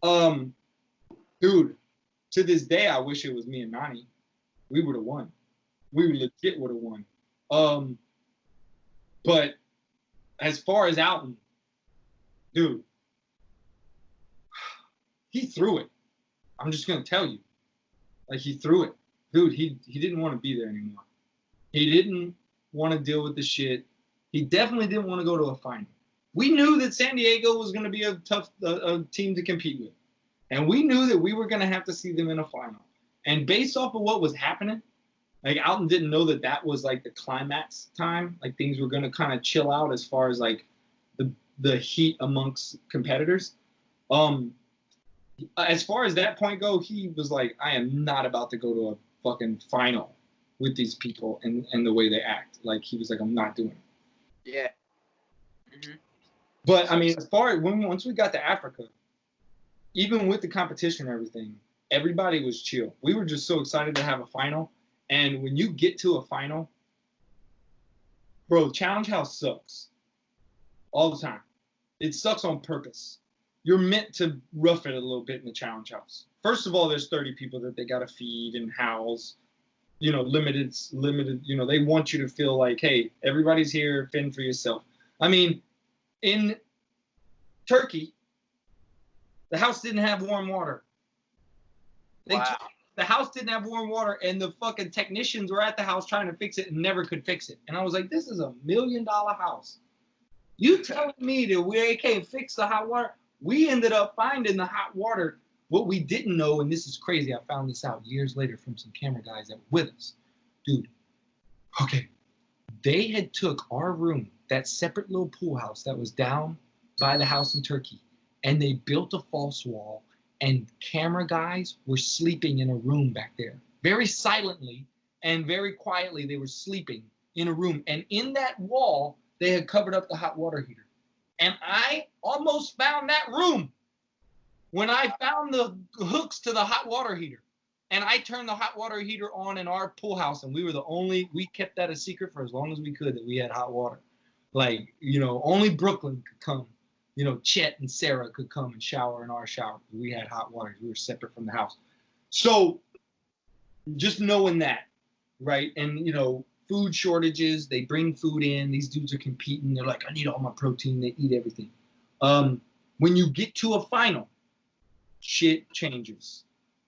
yeah. Dude, to this day, I wish it was me and Nani. We would have won. We legit would have won. But as far as Alton, dude, he threw it. I'm just going to tell you. Like, he threw it. Dude, he didn't want to be there anymore. He didn't want to deal with the shit. He definitely didn't want to go to a final. We knew that San Diego was going to be a tough team to compete with. And we knew that we were going to have to see them in a final. And based off of what was happening, like, Alton didn't know that that was, like, the climax time. Like, things were going to kind of chill out as far as, like, the heat amongst competitors. As far as that point go, he was like, I am not about to go to a fucking final with these people and the way they act. Like, he was like, I'm not doing it. Yeah. Mm-hmm. But, I mean, as far as once we got to Africa, even with the competition and everything, everybody was chill. We were just so excited to have a final. And when you get to a final, bro, Challenge House sucks. All the time. It sucks on purpose. You're meant to rough it a little bit in the Challenge House. First of all, there's 30 people that they got to feed and house. You know, limited, you know, they want you to feel like, hey, everybody's here, fend for yourself. I mean, in Turkey, the house didn't have warm water. Wow. The house didn't have warm water, and the fucking technicians were at the house trying to fix it and never could fix it. And I was like, this is $1 million house. You telling me that we can't fix the hot water? We ended up finding the hot water. What we didn't know, and this is crazy, I found this out years later from some camera guys that were with us. Dude, okay, they had took our room, that separate little pool house that was down by the house in Turkey, and they built a false wall, and camera guys were sleeping in a room back there. Very silently and very quietly, they were sleeping in a room. And in that wall, they had covered up the hot water heater. And I almost found that room when I found the hooks to the hot water heater. And I turned the hot water heater on in our pool house, and we kept that a secret for as long as we could, that we had hot water. Like, you know, only Brooklyn could come. You know, Chet and Sarah could come and shower in our shower. We had hot water. We were separate from the house. So just knowing that, right? And, you know, food shortages, they bring food in. These dudes are competing. They're like, I need all my protein. They eat everything. When you get to a final, shit changes.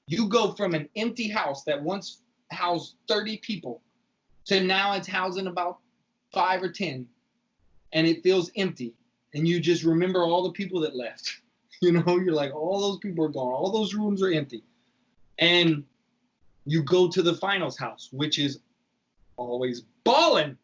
You go from an empty house that once housed 30 people to now it's housing about 5 or 10, and it feels empty. And you just remember all the people that left. You know, you're like, all those people are gone. All those rooms are empty. And you go to the finals house, which is always balling.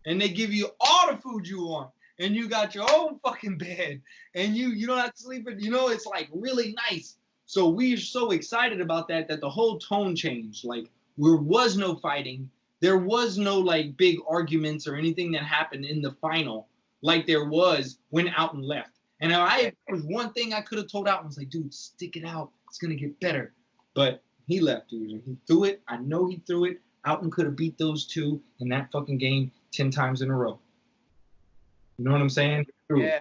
And they give you all the food you want. And you got your own fucking bed. And you don't have to sleep. You know, it's like really nice. So we're so excited about that the whole tone changed. Like, there was no fighting. There was no, like, big arguments or anything that happened in the final like there was when Alton left. And there was one thing I could have told Alton, was like, dude, stick it out. It's going to get better. But He left, dude. And he threw it. I know he threw it. Alton could have beat those two in that fucking game 10 times in a row. You know what I'm saying? Yeah.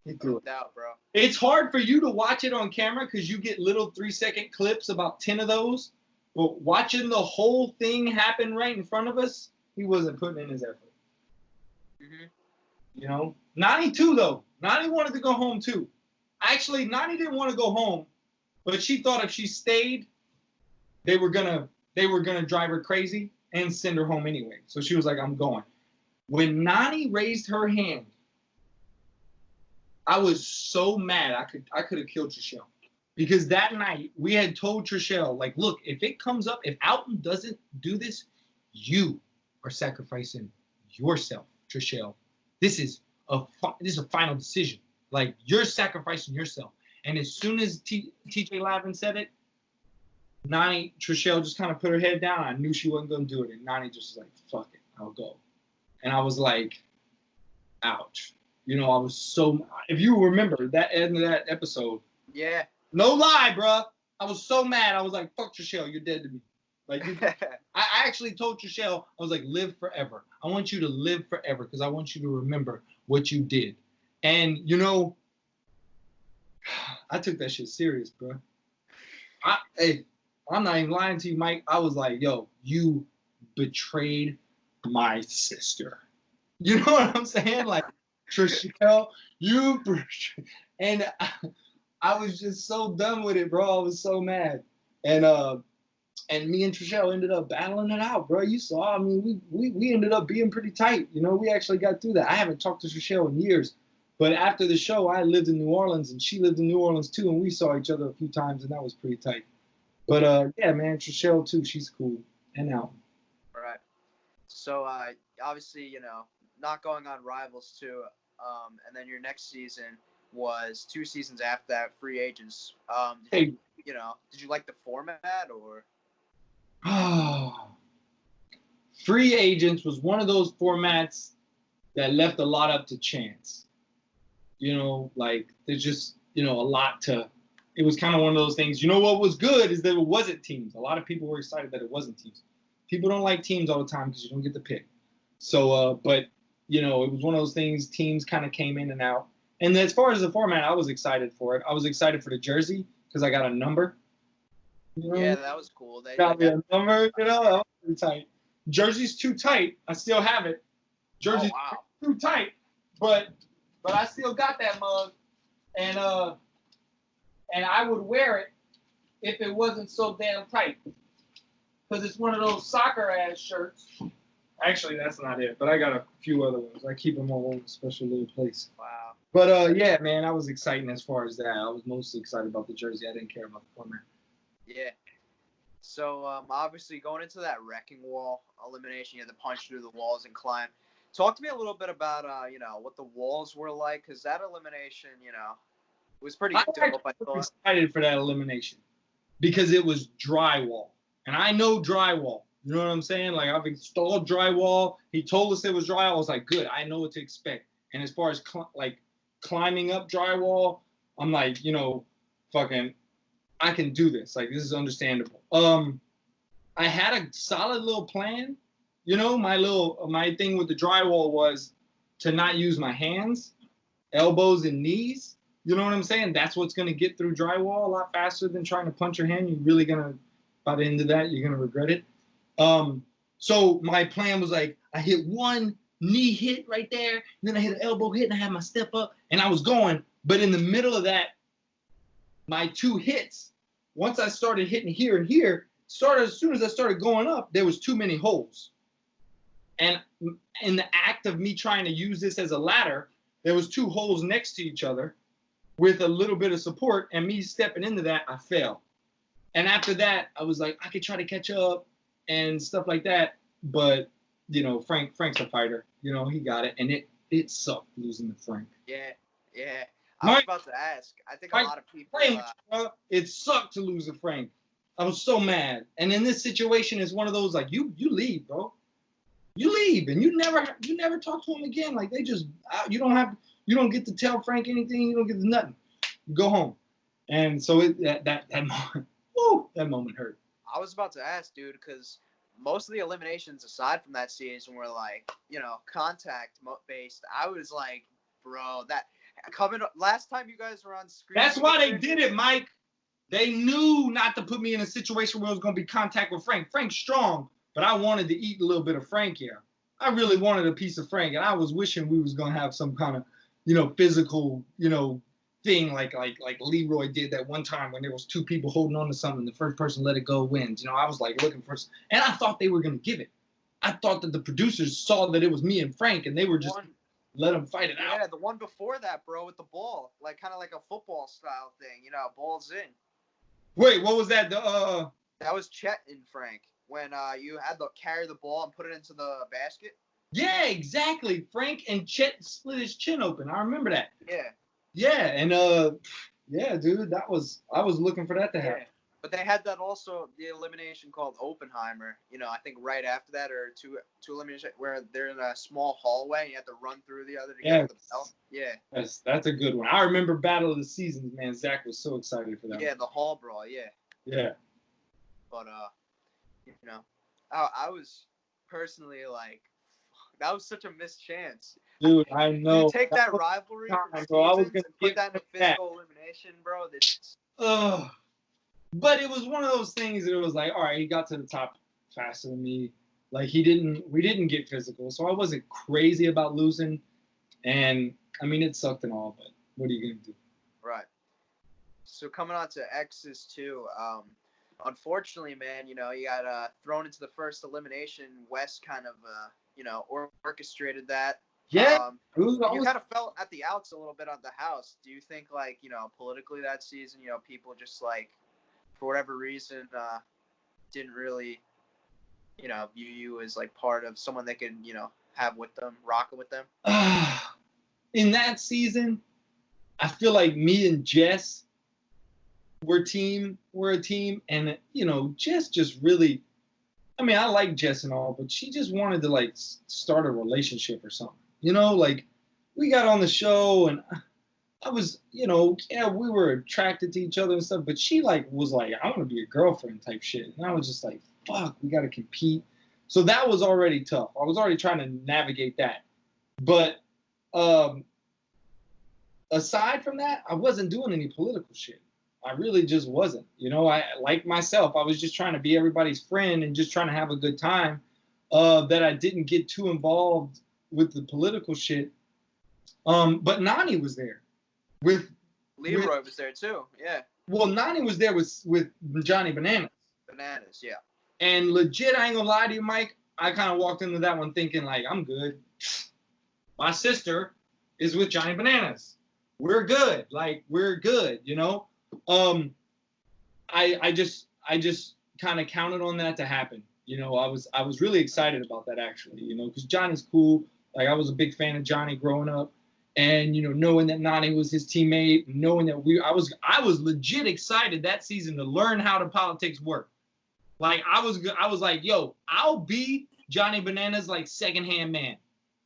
He threw it. No doubt, bro. It's hard for you to watch it on camera because you get little 3-second clips, about 10 of those. But watching the whole thing happen right in front of us, he wasn't putting in his effort. Mm-hmm. You know? Nani too, though. Nani wanted to go home too. Actually, Nani didn't want to go home, but she thought if she stayed, they were gonna drive her crazy and send her home anyway. So she was like, I'm going. When Nani raised her hand, I was so mad I could have killed Trishelle. Because that night we had told Trishelle, like, look, if it comes up, if Alton doesn't do this, you are sacrificing yourself, Trishelle. This is a final decision. Like, you're sacrificing yourself. And as soon as TJ Lavin said it, Nani, Trishelle just kind of put her head down. I knew she wasn't going to do it. And Nani just was like, fuck it, I'll go. And I was like, ouch. You know, I was so, if you remember that end of that episode. Yeah. No lie, bro. I was so mad. I was like, fuck Trishelle, you're dead to me. Like, I actually told Trishelle, I was like, live forever. I want you to live forever because I want you to remember what you did. And, you know, I took that shit serious, bro. Hey, I'm not even lying to you, Mike. I was like, yo, you betrayed my sister. You know what I'm saying? Like, Trishelle, you betrayed. And I was just so done with it, bro. I was so mad. And me and Trishelle ended up battling it out, bro. You saw, I mean, we ended up being pretty tight. You know, we actually got through that. I haven't talked to Trishelle in years. But after the show, I lived in New Orleans, and she lived in New Orleans, too, and we saw each other a few times, and that was pretty tight. But, yeah, man, Trishelle, too, she's cool. And Alton. Right. So, obviously, you know, not going on Rivals, too, and then your next season was 2 seasons after that, Free Agents. Did you like the format, or? Free Agents was one of those formats that left a lot up to chance. You know, like, there's just, you know, a lot to, it was kind of one of those things. You know what was good is that it wasn't teams. A lot of people were excited that it wasn't teams. People don't like teams all the time because you don't get to pick. So, but, you know, it was one of those things, teams kind of came in and out. And as far as the format, I was excited for it. I was excited for the jersey because I got a number. You know? Yeah, that was cool. They got me a number, you know, that was pretty tight. Jersey's too tight. I still have it. Jersey's too tight, but I still got that mug, and I would wear it if it wasn't so damn tight, because it's one of those soccer ass shirts. Actually, that's not it, but I got a few other ones. I keep them all in a special little place. Wow. But yeah, man, that was exciting as far as that. I was mostly excited about the jersey. I didn't care about the format. Yeah. So obviously going into that wrecking wall elimination, you had to punch through the walls and climb. Talk to me a little bit about you know, what the walls were like, because that elimination, you know, was pretty dope. I was excited for that elimination because it was drywall, and I know drywall. You know what I'm saying? Like, I've installed drywall. He told us it was drywall. I was like, good. I know what to expect. And as far as climbing up drywall, I'm like, you know, fucking, I can do this. Like, this is understandable. I had a solid little plan. You know, my thing with the drywall was to not use my hands, elbows, and knees. You know what I'm saying? That's what's going to get through drywall a lot faster than trying to punch your hand. You're really going to, by the end of that, you're going to regret it. So my plan was like, I hit one knee hit right there, and then I hit an elbow hit, and I had my step up, and I was going. But in the middle of that, my 2 hits, once I started hitting here and here, as soon as I started going up, there was too many holes. And in the act of me trying to use this as a ladder, there was 2 holes next to each other with a little bit of support, and me stepping into that, I fell. And after that, I was like, I could try to catch up and stuff like that. But, you know, Frank's a fighter. You know, he got it. And it sucked losing to Frank. Yeah. I was about to ask. I think a lot of people... it sucked to lose to Frank. I was so mad. And in this situation, it's one of those, like, you leave, bro. You leave, and you never talk to him again. Like, they just, you don't get to tell Frank anything. You don't get to nothing. You go home. And so that woo, that moment hurt. I was about to ask, dude, because most of the eliminations aside from that season were like, contact based. I was like, bro, that coming last time you guys were on screen. That's why they did it, Mike. They knew not to put me in a situation where it was going to be contact with Frank. Frank's strong, but I wanted to eat a little bit of Frank here. I really wanted a piece of Frank, and I was wishing we was going to have some kind of, physical, thing like Leroy did that one time when there was two people holding on to something. The first person let it go wins. I was like looking for, and I thought they were going to give it. I thought that the producers saw that it was me and Frank, and they were just let them fight it out. Yeah, the one before that, bro, with the ball, like kind of like a football style thing, balls in. Wait, what was that? That was Chet and Frank when you had to carry the ball and put it into the basket. Yeah, exactly. Frank and Chet split his chin open. I remember that. Yeah. Yeah, and yeah, dude, I was looking for that to happen. But they had that also, the elimination called Oppenheimer. I think right after that, or two eliminations where they're in a small hallway and you have to run through the other to get the belt. Yeah. That's a good one. I remember Battle of the Seasons, man. Zach was so excited for that. Yeah, the hall brawl. Yeah. Yeah. But I was personally like, that was such a missed chance. Dude, I know. You take that rivalry from bro, I was gonna and put that in a physical elimination, bro. But it was one of those things that it was like, all right, he got to the top faster than me. Like we didn't get physical, so I wasn't crazy about losing. And I mean, it sucked and all, but what are you gonna do? Right. So coming on to Exes too. Unfortunately, man, you got thrown into the first elimination. Wes kind of orchestrated that. Yeah. You kind of felt at the outs a little bit on the house. Do you think, like, politically that season, people just, like, for whatever reason, didn't really, view you as, like, part of someone they could, have with them, rocking with them? In that season, I feel like me and Jess were a team, and, Jess just really, I mean, I like Jess and all, but she just wanted to, like, start a relationship or something. Like, we got on the show, and I was, we were attracted to each other and stuff, but she, like, was like, I want to be a girlfriend type shit. And I was just like, fuck, we got to compete. So that was already tough. I was already trying to navigate that. But aside from that, I wasn't doing any political shit. I really just wasn't. I like myself. I was just trying to be everybody's friend and just trying to have a good time. That I didn't get too involved with the political shit. But Nani was there. Leroy was there too. Yeah. Well, Nani was there with Johnny Bananas. Bananas, yeah. And legit, I ain't gonna lie to you, Mike. I kind of walked into that one thinking like, I'm good. My sister is with Johnny Bananas. We're good. Like, we're good. I just kind of counted on that to happen. I was really excited about that actually. Because Johnny's cool. Like, I was a big fan of Johnny growing up. And, knowing that Nani was his teammate, knowing that I was legit excited that season to learn how the politics work. Like, I was like, yo, I'll be Johnny Bananas, like, secondhand man.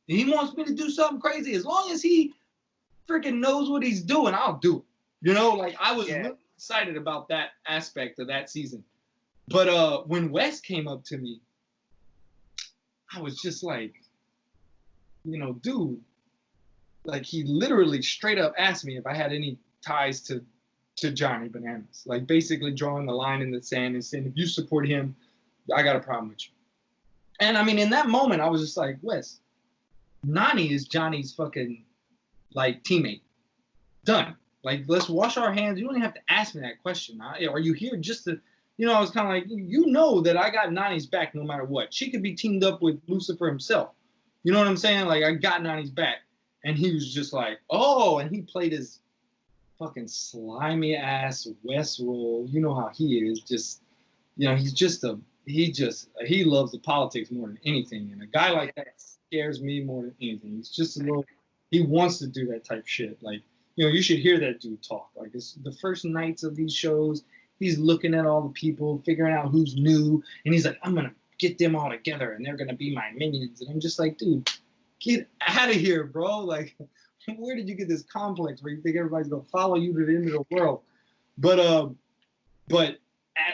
And he wants me to do something crazy. As long as he freaking knows what he's doing, I'll do it. Like, I was really excited about that aspect of that season. But when Wes came up to me, I was just like, dude, like, he literally straight up asked me if I had any ties to Johnny Bananas. Like, basically drawing the line in the sand and saying, if you support him, I got a problem with you. And I mean, in that moment, I was just like, Wes, Nani is Johnny's fucking, like, teammate. Done. Like, let's wash our hands. You don't even have to ask me that question. Are you here just to, I was kind of like, that I got Nani's back no matter what. She could be teamed up with Lucifer himself. You know what I'm saying? Like, I got Nani's back. And he was just like, oh, and he played his fucking slimy ass West role. You know how he is. Just, he's just he loves the politics more than anything. And a guy like that scares me more than anything. He's just he wants to do that type shit. Like, you should hear that dude talk. Like, it's the first nights of these shows, he's looking at all the people, figuring out who's new. And he's like, I'm going to get them all together and they're going to be my minions. And I'm just like, dude, get out of here, bro. Like, where did you get this complex where you think everybody's going to follow you to the end of the world? But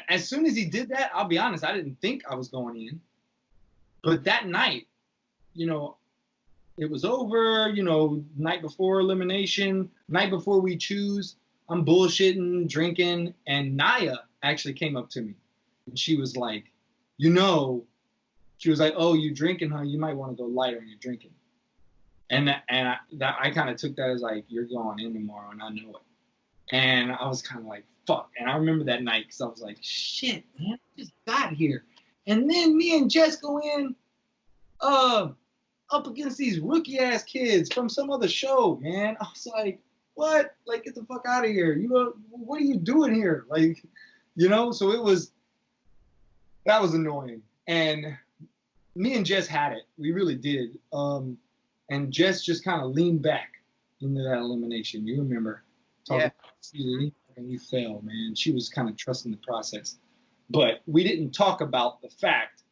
as soon as he did that, I'll be honest, I didn't think I was going in. But that night, you know, it was over, you know, night before elimination, night before we choose. I'm bullshitting, drinking, and Naya actually came up to me. And she was like, you know, she was like, oh, you drinking, huh? You might want to go light on your drinking. And I kind of took that as like, you're going in tomorrow, and I know it. And I was kind of like, fuck. And I remember that night because I was like, shit, man, I just got here. And then me and Jess go in up against these rookie-ass kids from some other show, man. I was like, what? Like, get the fuck out of here. What are you doing here? Like, you know, so that was annoying. And me and Jess had it. We really did. And Jess just kind of leaned back into that elimination. You remember talking about and you failed, man. She was kind of trusting the process. But we didn't talk about the fact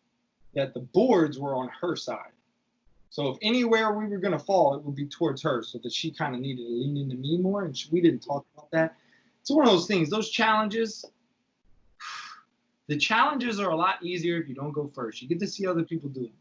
that the boards were on her side. So if anywhere we were going to fall, it would be towards her, so that she kind of needed to lean into me more. And we didn't talk about that. It's one of those things. Those challenges, the challenges are a lot easier if you don't go first. You get to see other people do it.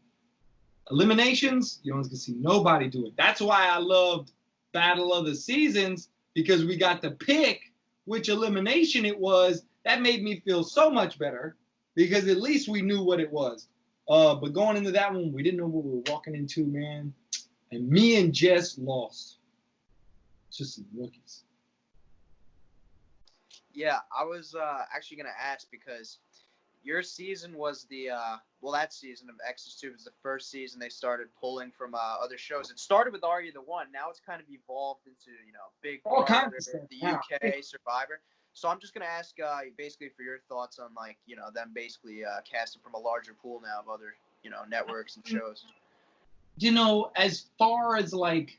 Eliminations, you don't get to see nobody do it. That's why I loved Battle of the Seasons, because we got to pick which elimination it was. That made me feel so much better, because at least we knew what it was. But going into that one, we didn't know what we were walking into, man. And me and Jess lost. Just some rookies. Yeah, I was actually going to ask, because your season was that season of Exes 2 was the first season they started pulling from other shows. It started with Are You the One? Now it's kind of evolved into, you know, Big All Brother, kinds of stuff. the UK, Survivor. So I'm just going to ask basically for your thoughts on, like, you know, them basically casting from a larger pool now of other, you know, networks and shows. You know, as far as, like,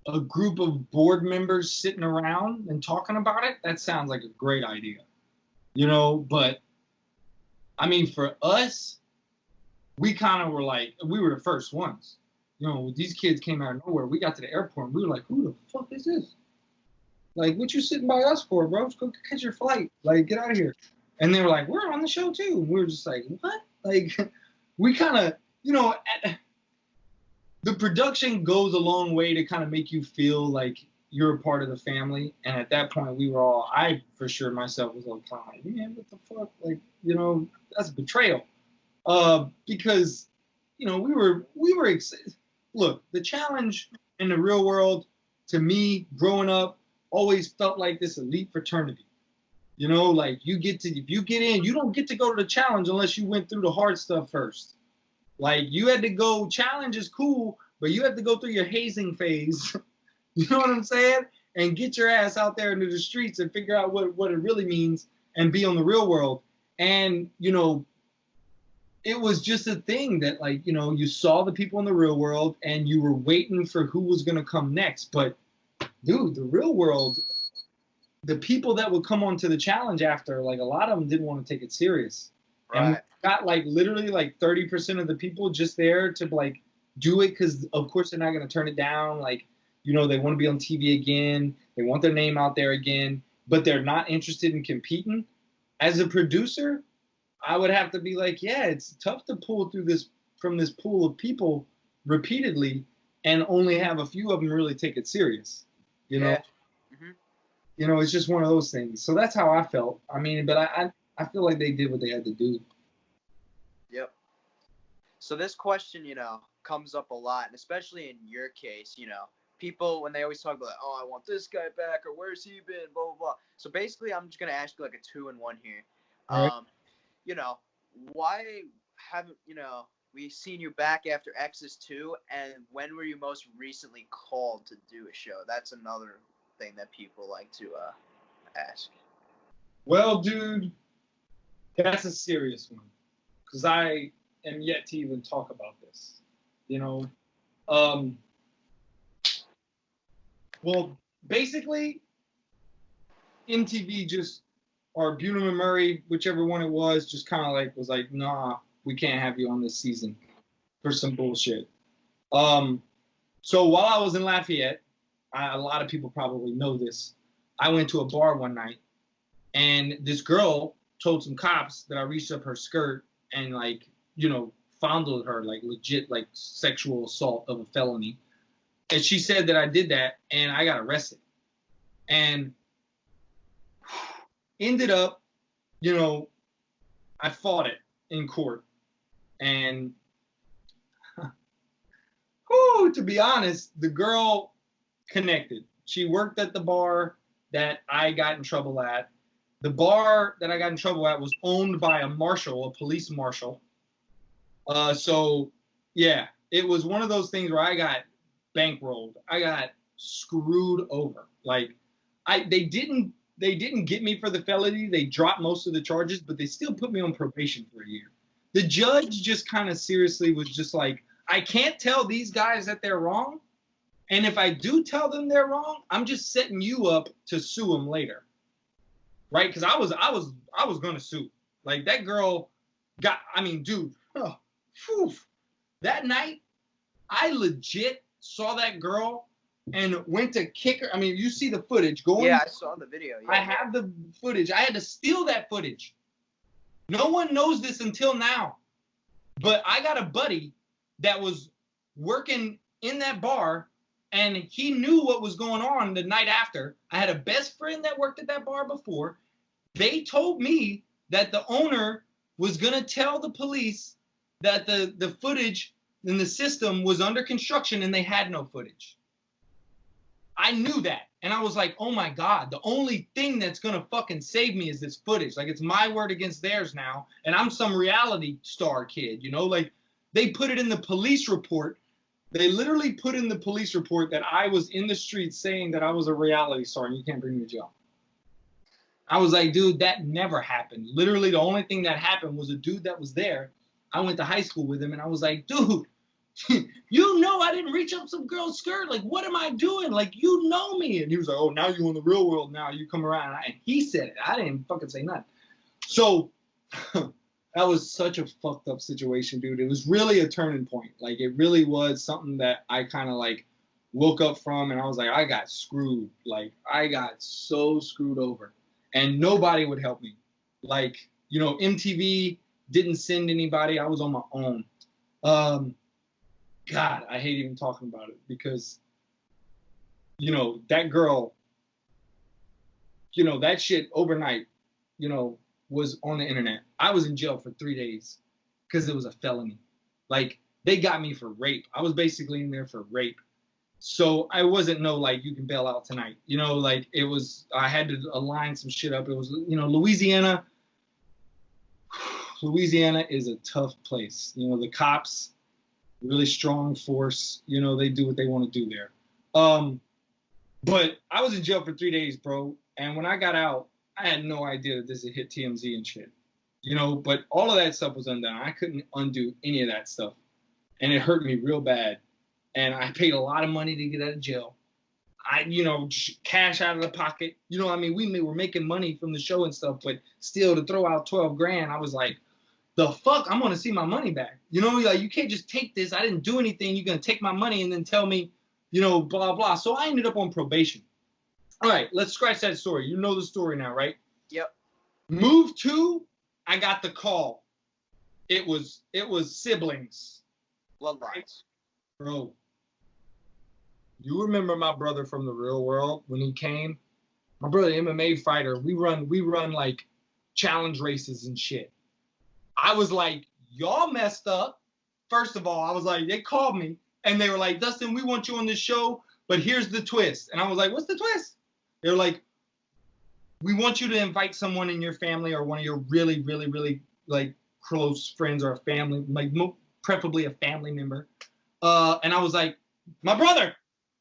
a group of board members sitting around and talking about it, that sounds like a great idea. You know, but, I mean, for us, we kind of were like, we were the first ones. You know, these kids came out of nowhere. We got to the airport, and we were like, who the fuck is this? Like, what you sitting by us for, bro? Just go catch your flight. Like, get out of here. And they were like, we're on the show, too. And we were just like, what? Like, we kind of, you know, the production goes a long way to kind of make you feel like you're a part of the family. And at that point, we were all, I for sure myself was all kind of like, man, what the fuck? Like, you know, that's betrayal. Because, you know, we were excited. Look, the challenge in the real world, to me, growing up, always felt like this elite fraternity. You know, like, if you get in, you don't get to go to the challenge unless you went through the hard stuff first. Like, you had to go, challenge is cool, but you have to go through your hazing phase. You know what I'm saying? And get your ass out there into the streets and figure out what it really means and be on the real world. And, you know, it was just a thing that, like, you know, you saw the people in the real world and you were waiting for who was going to come next. But, dude, the real world, the people that would come onto the challenge after, like, a lot of them didn't want to take it serious. Right. And we got, like, literally, like, 30% of the people just there to, like, do it because, of course, they're not going to turn it down. Like, you know, they want to be on TV again. They want their name out there again, but they're not interested in competing. As a producer, I would have to be like, yeah, it's tough to pull through this from this pool of people repeatedly and only have a few of them really take it serious. You know, you know, it's just one of those things. So that's how I felt. I mean, but I feel like they did what they had to do. Yep. So this question, you know, comes up a lot, and especially in your case, you know, people, when they always talk about, oh, I want this guy back, or where's he been, blah, blah, blah. So basically, I'm just going to ask you like a 2-in-1 here. Right. You know, why haven't, you know, we seen you back after Exes 2, and when were you most recently called to do a show? That's another thing that people like to ask. Well, dude, that's a serious one, because I am yet to even talk about this, you know. Well, basically, MTV just, or Bunham and Murray, whichever one it was, just kind of like was like, nah, we can't have you on this season for some bullshit. So while I was in Lafayette, a lot of people probably know this, I went to a bar one night, and this girl told some cops that I reached up her skirt and like, fondled her, like legit, like sexual assault of a felony. And she said that I did that, and I got arrested. And ended up, I fought it in court. And to be honest, the girl connected. She worked at the bar that I got in trouble at. The bar that I got in trouble at was owned by a marshal, a police marshal. So yeah, it was one of those things where I got bankrolled. I got screwed over. Like they didn't get me for the felony. They dropped most of the charges, but they still put me on probation for a year. The judge just kind of seriously was just like, I can't tell these guys that they're wrong. And if I do tell them they're wrong, I'm just setting you up to sue them later. Right? Because I was going to sue. Like that girl dude, that night, I legit saw that girl and went to kick her. I mean, you see the footage going. Yeah, I saw the video. Yeah. I have the footage. I had to steal that footage. No one knows this until now. But I got a buddy that was working in that bar, and he knew what was going on the night after. I had a best friend that worked at that bar before. They told me that the owner was going to tell the police that the footage in the system was under construction and they had no footage. I knew that. And I was like, oh my God, the only thing that's going to fucking save me is this footage. Like, it's my word against theirs now. And I'm some reality star kid, like they put it in the police report. They literally put in the police report that I was in the streets saying that I was a reality star and you can't bring me to jail. I was like, dude, that never happened. Literally, the only thing that happened was a dude that was there. I went to high school with him, and I was like, dude, I didn't reach up some girl's skirt. Like, what am I doing? Like, you know me. And he was like, oh, now you're in the real world now. You come around. And he said it. I didn't fucking say nothing. So that was such a fucked up situation, dude. It was really a turning point. Like, it really was something that I kind of, like, woke up from, and I was like, I got screwed. Like, I got so screwed over. And nobody would help me. Like, MTV didn't send anybody. I was on my own. God, I hate even talking about it because, that girl, that shit overnight, was on the internet. I was in jail for 3 days because it was a felony. Like, they got me for rape. I was basically in there for rape. So I wasn't like, you can bail out tonight. Like it was, I had to align some shit up. It was, Louisiana is a tough place. The cops, really strong force, they do what they want to do there. But I was in jail for 3 days, bro. And when I got out, I had no idea that this had hit TMZ and shit. But all of that stuff was undone. I couldn't undo any of that stuff. And it hurt me real bad. And I paid a lot of money to get out of jail. Cash out of the pocket. We were making money from the show and stuff, but still to throw out 12 grand, I was like, the fuck? I'm going to see my money back. Like, you can't just take this. I didn't do anything. You're going to take my money and then tell me, blah, blah. So I ended up on probation. All right, let's scratch that story. You know the story now, right? Yep. Move 2, I got the call. It was siblings. Bloodlines. Bro. You remember my brother from the real world when he came? My brother, MMA fighter. We run like challenge races and shit. I was like, y'all messed up. First of all, I was like, they called me and they were like, Dustin, we want you on this show, but here's the twist. And I was like, what's the twist? They're like, we want you to invite someone in your family or one of your really, really, really like close friends or a family, like preferably a family member. And I was like, my brother.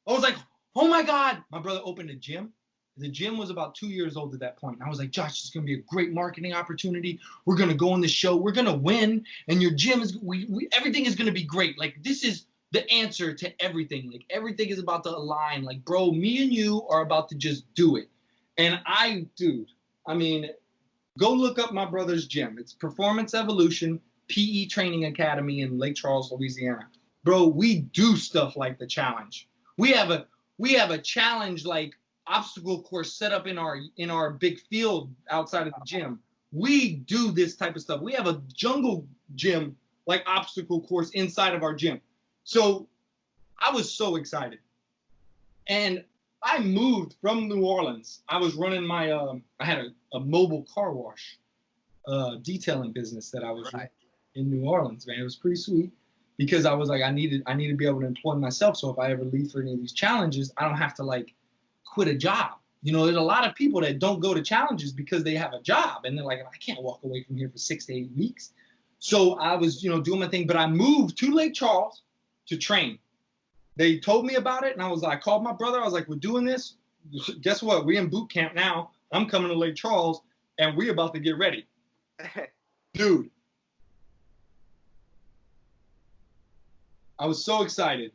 I was like, oh my God. My brother opened a gym. The gym was about 2 years old at that point. And I was like, Josh, this is going to be a great marketing opportunity. We're going to go on the show. We're going to win. And your gym is, everything is going to be great. Like, this is the answer to everything. Like, everything is about to align. Like, bro, me and you are about to just do it. And go look up my brother's gym. It's Performance Evolution PE Training Academy in Lake Charles, Louisiana. Bro, we do stuff like the challenge. We have a challenge like obstacle course set up in our big field outside of the gym. We do this type of stuff. We have a jungle gym, like obstacle course inside of our gym. So I was so excited. And I moved from New Orleans. I was running my, I had a mobile car wash detailing business that I was running in New Orleans, man. It was pretty sweet because I was like, I need to be able to employ myself. So if I ever leave for any of these challenges, I don't have to like quit a job. You know, there's a lot of people that don't go to challenges because they have a job and they're like, I can't walk away from here for 6 to 8 weeks. So I was, you know, doing my thing, but I moved to Lake Charles to train. They told me about it and I called my brother. I was like, we're doing this. Guess what? We're in boot camp now. I'm coming to Lake Charles and we're about to get ready. Dude. I was so excited.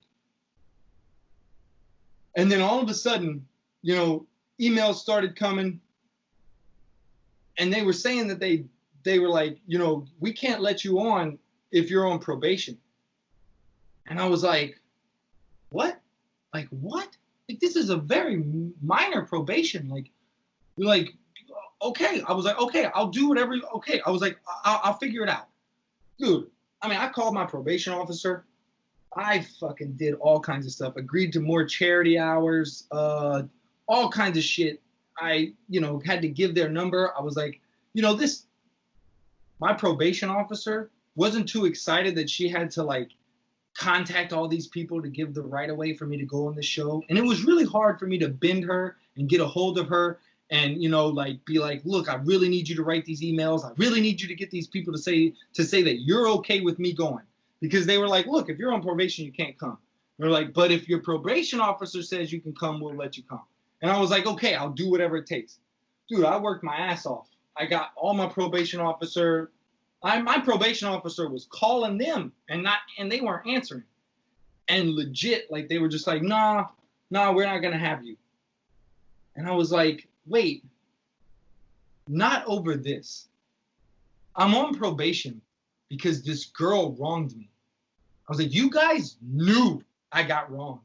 And then all of a sudden, you know, emails started coming and they were saying that they were like, you know, we can't let you on if you're on probation. And I was like, what? Like, what? Like, this is a very minor probation. Like, okay. I was like, okay, I'll do whatever. Okay. I was like, I'll figure it out. Dude, I mean, I called my probation officer. I fucking did all kinds of stuff, agreed to more charity hours, all kinds of shit. I, you know, had to give their number. I was like, you know, my probation officer wasn't too excited that she had to like contact all these people to give the right of way for me to go on the show. And it was really hard for me to bend her and get a hold of her and, you know, like be like, look, I really need you to write these emails. I really need you to get these people to say that you're okay with me going. Because they were like, look, if you're on probation, you can't come. They're like, but if your probation officer says you can come, we'll let you come. And I was like, okay, I'll do whatever it takes. Dude, I worked my ass off. I got all my probation officer. My probation officer was calling them and they weren't answering. And legit, like they were just like, nah, we're not gonna have you. And I was like, wait, not over this. I'm on probation because this girl wronged me. I was like, you guys knew I got wronged.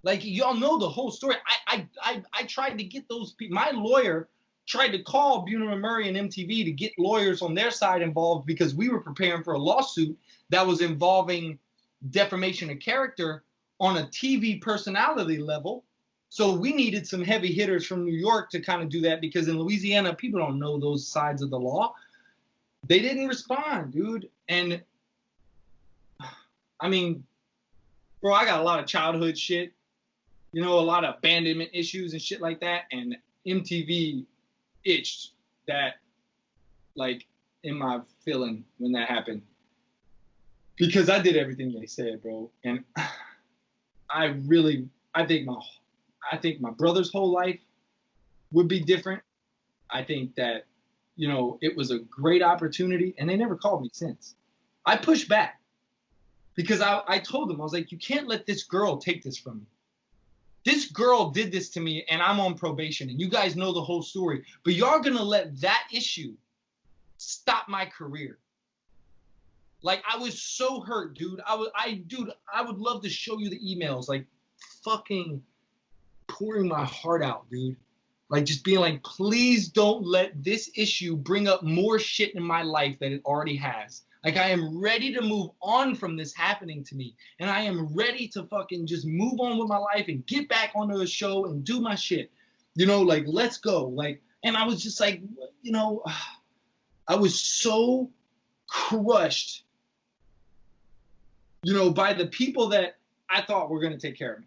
Like, y'all know the whole story. I tried to get those people. My lawyer tried to call Buner and Murray and MTV to get lawyers on their side involved because we were preparing for a lawsuit that was involving defamation of character on a TV personality level. So we needed some heavy hitters from New York to kind of do that because in Louisiana, people don't know those sides of the law. They didn't respond, dude. And I mean, bro, I got a lot of childhood shit, you know, a lot of abandonment issues and shit like that. And MTV itched that, like, in my feeling when that happened. Because I did everything they said, bro. And I think my brother's whole life would be different. I think that, you know, it was a great opportunity. And they never called me since. I pushed back. Because I told them, I was like, you can't let this girl take this from me. This girl did this to me and I'm on probation and you guys know the whole story. But y'all gonna let that issue stop my career. Like, I was so hurt, dude. I would love to show you the emails, like fucking pouring my heart out, dude. Like just being like, please don't let this issue bring up more shit in my life that it already has. Like, I am ready to move on from this happening to me. And I am ready to fucking just move on with my life and get back onto a show and do my shit. You know, like, let's go. Like, and I was just like, you know, I was so crushed, you know, by the people that I thought were going to take care of me.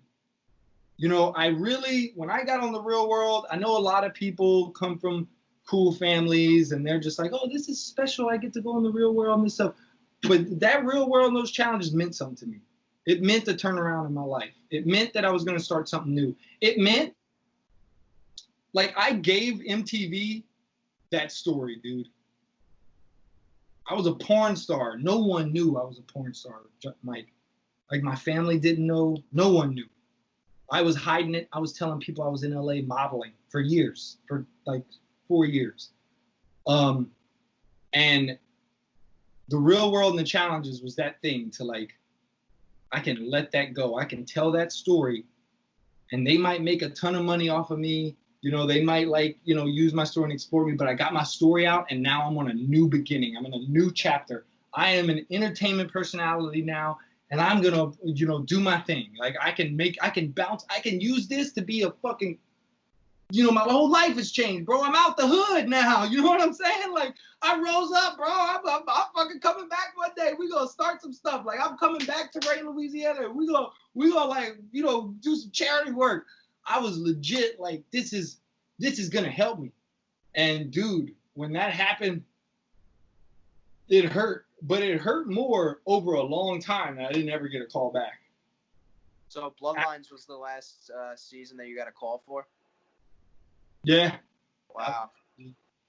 You know, when I got on the real world, I know a lot of people come from cool families and they're just like, oh, this is special. I get to go in the real world and this stuff. But that real world and those challenges meant something to me. It meant a turnaround in my life. It meant that I was going to start something new. It meant, like, I gave MTV that story, dude. I was a porn star. No one knew I was a porn star, Mike. Like, my family didn't know. No one knew. I was hiding it. I was telling people I was in LA modeling for years, for like 4 years. And the real world and the challenges was that thing to, like, I can let that go. I can tell that story and they might make a ton of money off of me You know, they might like, you know, use my story and explore me, but I got my story out and now I'm on a new beginning. I'm in a new chapter. I am an entertainment personality now, and I'm gonna, you know, do my thing. Like I can bounce, I can use this to be a fucking, you know, my whole life has changed, bro. I'm out the hood now. You know what I'm saying? Like I rose up, bro. I'm fucking coming back one day. We gonna start some stuff. Like I'm coming back to Ray, Louisiana. We gonna like, you know, do some charity work. I was legit like, this is gonna help me. And dude, when that happened, it hurt, but it hurt more over a long time, and I didn't ever get a call back. So Bloodlines was the last season that you got a call for? Yeah. Wow.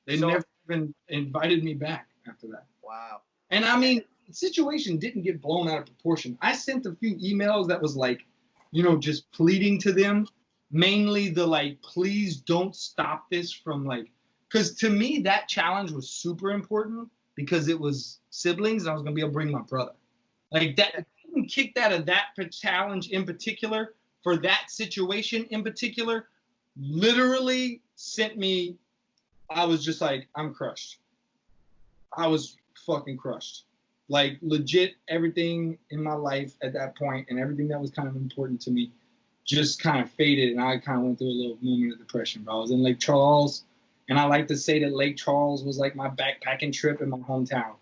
They never even invited me back after that. Wow. And I mean, the situation didn't get blown out of proportion. I sent a few emails that was like, you know, just pleading to them. Mainly the like, please don't stop this from like, because to me that challenge was super important because it was siblings and I was gonna be able to bring my brother. Like that, getting kicked out of that challenge in particular for that situation in particular, literally sent me. I was just like, I'm crushed. I was fucking crushed. Like legit, everything in my life at that point and everything that was kind of important to me just kind of faded, and I kind of went through a little moment of depression, bro. I was in Lake Charles, and I like to say that Lake Charles was like my backpacking trip in my hometown.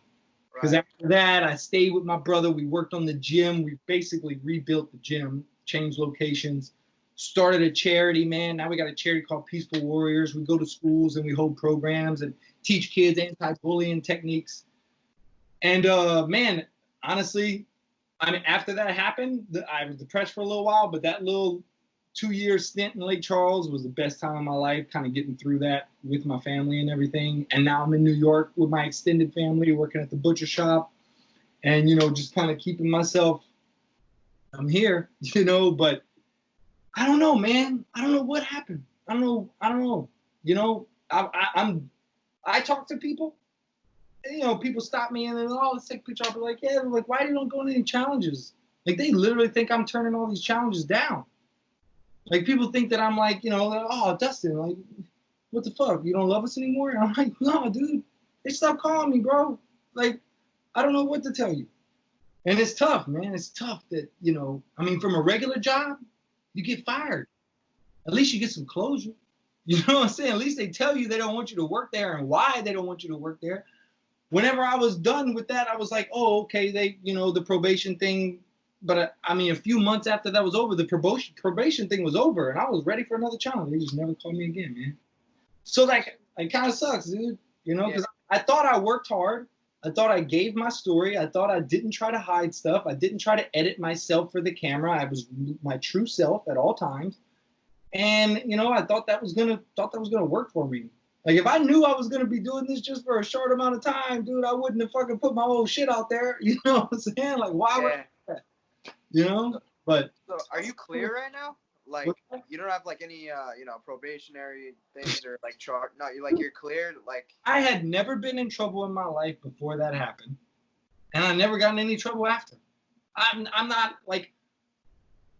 Because after that, I stayed with my brother. We worked on the gym. We basically rebuilt the gym, changed locations, started a charity, man. Now we got a charity called Peaceful Warriors. We go to schools and we hold programs and teach kids anti-bullying techniques. And, man, honestly, I mean, after that happened, I was depressed for a little while, but that little 2-year stint in Lake Charles was the best time of my life, kind of getting through that with my family and everything. And now I'm in New York with my extended family, working at the butcher shop and, you know, just kind of keeping myself, I'm here, you know, but I don't know, man. I don't know what happened. I don't know. You know, I talk to people. You know, people stop me and they're like, oh, let's take a picture. I'll be like, yeah, like, why you don't go on any challenges? Like, they literally think I'm turning all these challenges down. Like, people think that I'm like, you know, like, oh, Dustin, like, what the fuck? You don't love us anymore? And I'm like, no, dude. They stopped calling me, bro. Like, I don't know what to tell you. And it's tough, man. It's tough that, you know, I mean, from a regular job, you get fired. At least you get some closure. You know what I'm saying? At least they tell you they don't want you to work there and why they don't want you to work there. Whenever I was done with that, I was like, oh, okay, they, you know, the probation thing. But I mean, a few months after that was over, the probation thing was over, and I was ready for another challenge. They just never called me again, man. So that it kind of sucks, dude. You know, because I thought I worked hard. I thought I gave my story. I thought I didn't try to hide stuff. I didn't try to edit myself for the camera. I was my true self at all times. And, you know, I thought that was gonna work for me. Like, if I knew I was going to be doing this just for a short amount of time, dude, I wouldn't have fucking put my whole shit out there. You know what I'm saying? Like, why would I do that? You know? But so are you clear right now? Like, you don't have, like, any, you know, probationary things or, like, no, you're cleared? Like, I had never been in trouble in my life before that happened. And I never got in any trouble after. I'm not, like,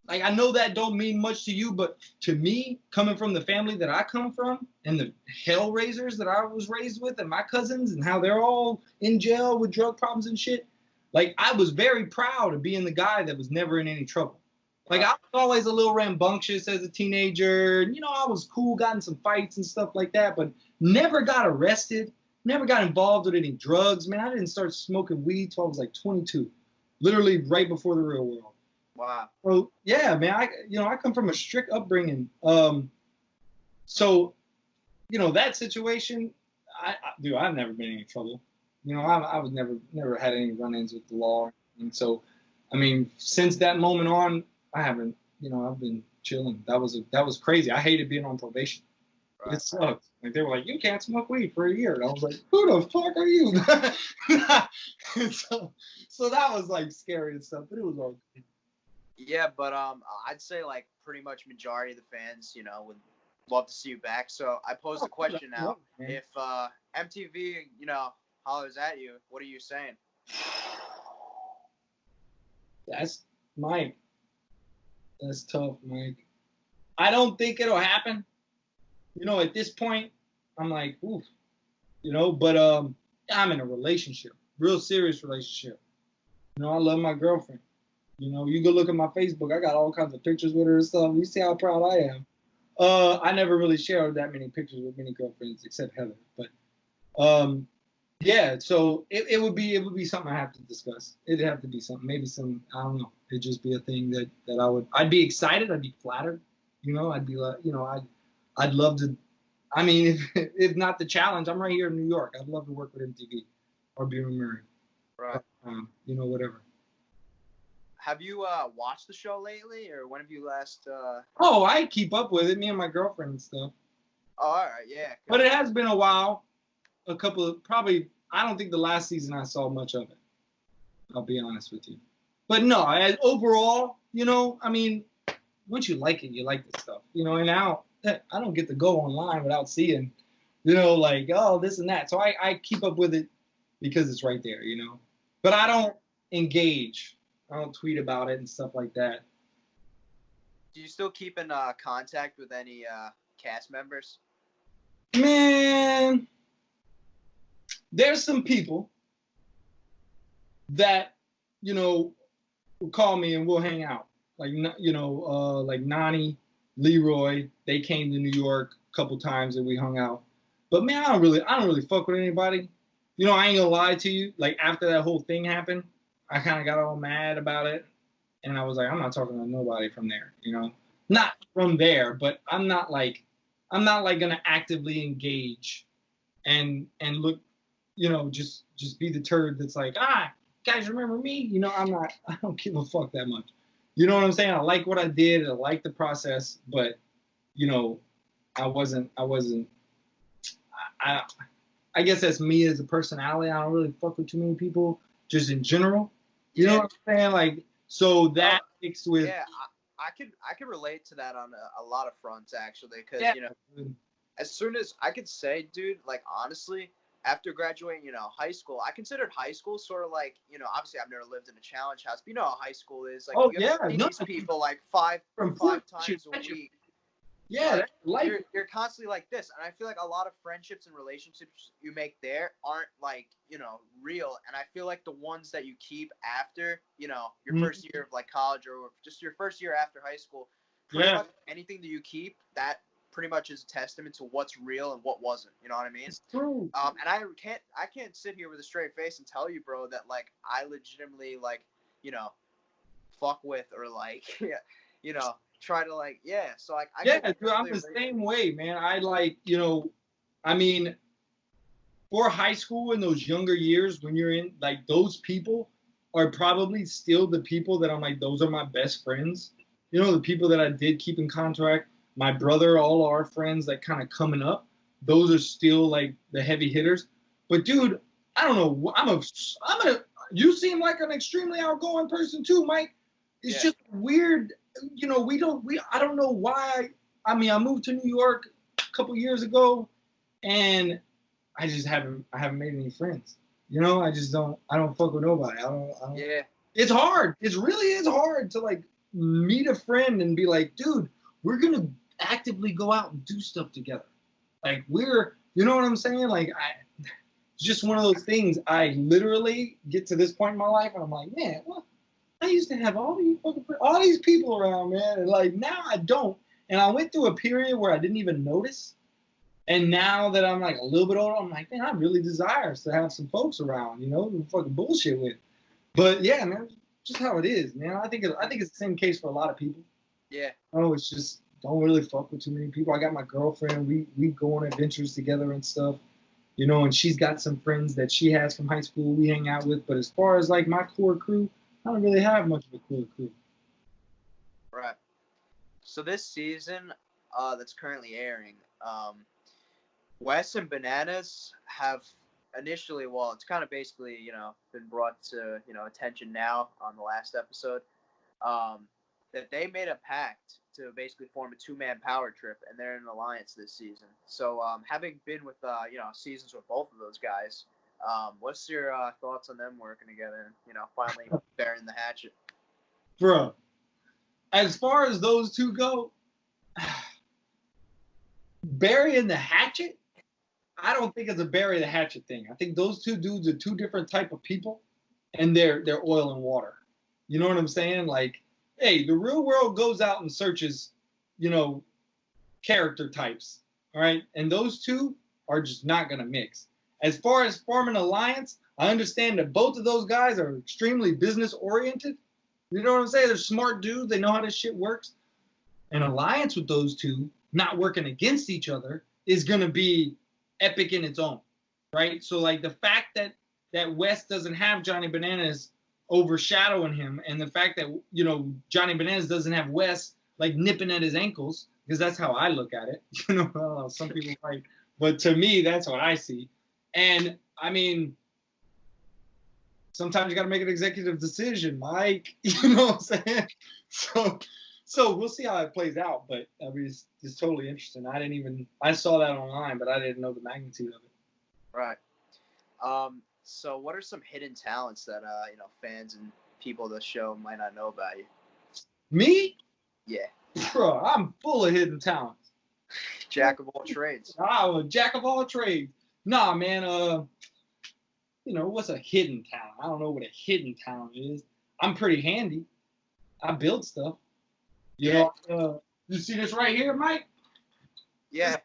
I know that don't mean much to you, but to me, coming from the family that I come from and the hell raisers that I was raised with and my cousins and how they're all in jail with drug problems and shit, like, I was very proud of being the guy that was never in any trouble. Like, I was always a little rambunctious as a teenager. You know, I was cool, got in some fights and stuff like that, but never got arrested, never got involved with any drugs. Man, I didn't start smoking weed till I was like 22, literally right before the real world. Wow. So yeah, man, I come from a strict upbringing. So, you know, that situation, I've never been in any trouble. You know, I was never had any run-ins with the law. And so, I mean, since that moment on, I've been chilling. That was crazy. I hated being on probation. Right. It sucked. Like, they were like, you can't smoke weed for a year. And I was like, who the fuck are you? so that was like scary and stuff, but it was all good. Yeah, but I'd say like pretty much majority of the fans, you know, would love to see you back. So I pose the question now: if MTV, you know, hollers at you, what are you saying? That's Mike. That's tough, Mike. I don't think it'll happen. You know, at this point, I'm like, oof, you know, but I'm in a relationship, real serious relationship. You know, I love my girlfriend. You know, you go look at my Facebook, I got all kinds of pictures with her and stuff. You see how proud I am. I never really shared that many pictures with many girlfriends except Heather. But yeah, so it would be something I have to discuss. It'd have to be something, maybe some, I don't know. It'd just be a thing that I'd be excited, I'd be flattered. You know, I'd be like, you know, I'd love to. I mean, if not the challenge, I'm right here in New York. I'd love to work with MTV or be married. Right. You know, whatever. Have you watched the show lately, or when have you last? Oh, I keep up with it, me and my girlfriend and stuff. Oh, all right, yeah. But it has been a while. A couple of, probably, I don't think the last season I saw much of it. I'll be honest with you. But no, overall, you know, I mean, once you like it, you like the stuff. You know, and now I don't get to go online without seeing, you know, like, oh, this and that. So I keep up with it because it's right there, you know. But I don't engage. I don't tweet about it and stuff like that. Do you still keep in contact with any cast members? Man, there's some people that, you know, will call me and we'll hang out. Like, you know, like Nani, Leroy, they came to New York a couple times and we hung out. But man, I don't really fuck with anybody. You know, I ain't gonna lie to you. Like after that whole thing happened, I kind of got all mad about it, and I was like, I'm not talking to nobody from there. You know, not from there, but I'm not like gonna actively engage and look, you know, just be the turd that's like, guys, remember me? You know, I don't give a fuck that much. You know what I'm saying? I like what I did. I like the process, but you know, I I guess that's me as a personality. I don't really fuck with too many people, just in general. You know what I'm saying? Like, so that mixed with. Yeah, I could relate to that on a lot of fronts actually, because you know, as soon as I could say, dude, like honestly, after graduating, you know, high school, I considered high school sort of like, you know, obviously I've never lived in a challenge house, but you know how high school is. Like, you have to see these people like five times a week. Yeah, like, you're constantly like this, and I feel like a lot of friendships and relationships you make there aren't like, you know, real, and I feel like the ones that you keep after, you know, your first year of like college or just your first year after high school, pretty much anything that you keep, that pretty much is a testament to what's real and what wasn't. You know what I mean? It's true. And I can't sit here with a straight face and tell you, bro, that like I legitimately like, you know, fuck with or like, you know, try to like, so like dude, I'm the same way, man. I like, you know, I mean, for high school in those younger years when you're in, like, those people are probably still the people that I'm like, those are my best friends. You know, the people that I did keep in contact, my brother, all our friends that kind of coming up, those are still like the heavy hitters. But dude, I don't know. You seem like an extremely outgoing person too, Mike. It's just weird. You know, I don't know why. I mean, I moved to New York a couple years ago, and I haven't made any friends. You know, I don't fuck with nobody. I don't. Yeah. It's hard. It really is hard to like meet a friend and be like, dude, we're gonna actively go out and do stuff together. Like you know what I'm saying? Like it's just one of those things. I literally get to this point in my life and I'm like, man, what? I used to have all these people around, man, and like now I don't. And I went through a period where I didn't even notice. And now that I'm like a little bit older, I'm like, man, I really desire to have some folks around, you know, to fucking bullshit with. But yeah, man, just how it is, man. I think it's the same case for a lot of people. Yeah. Oh, it's just don't really fuck with too many people. I got my girlfriend. We go on adventures together and stuff, you know. And she's got some friends that she has from high school we hang out with. But as far as like my core crew, I don't really have much of a core crew. Right. So this season, that's currently airing, Wes and Bananas have initially, well, it's kind of basically, you know, been brought to, you know, attention now on the last episode, that they made a pact to basically form a two-man power trip, and they're in an alliance this season. So, having been with, you know, seasons with both of those guys, what's your thoughts on them working together and, you know, finally burying the hatchet? Bro, as far as those two go, burying the hatchet, I don't think it's a bury the hatchet thing. I think those two dudes are two different type of people, and they're oil and water. You know what I'm saying? Like, hey, the real world goes out and searches, you know, character types. All right, and those two are just not gonna mix. As far as forming an alliance, I understand that both of those guys are extremely business oriented. You know what I'm saying? They're smart dudes. They know how this shit works. An alliance with those two, not working against each other, is gonna be epic in its own, right? So like the fact that West doesn't have Johnny Bananas overshadowing him, and the fact that, you know, Johnny Bananas doesn't have West like nipping at his ankles, because that's how I look at it. You know, well, some people might, but to me, that's what I see. And I mean, sometimes you got to make an executive decision, Mike. You know what I'm saying? So we'll see how it plays out. But I mean, it's totally interesting. I saw that online, but I didn't know the magnitude of it. Right. So what are some hidden talents that you know, fans and people of the show might not know about you? Me? Yeah. Bro, I'm full of hidden talents. Jack of all trades. I'm a jack of all trades. Nah, man. You know, what's a hidden talent? I don't know what a hidden talent is. I'm pretty handy. I build stuff. You know, you see this right here, Mike? Yeah.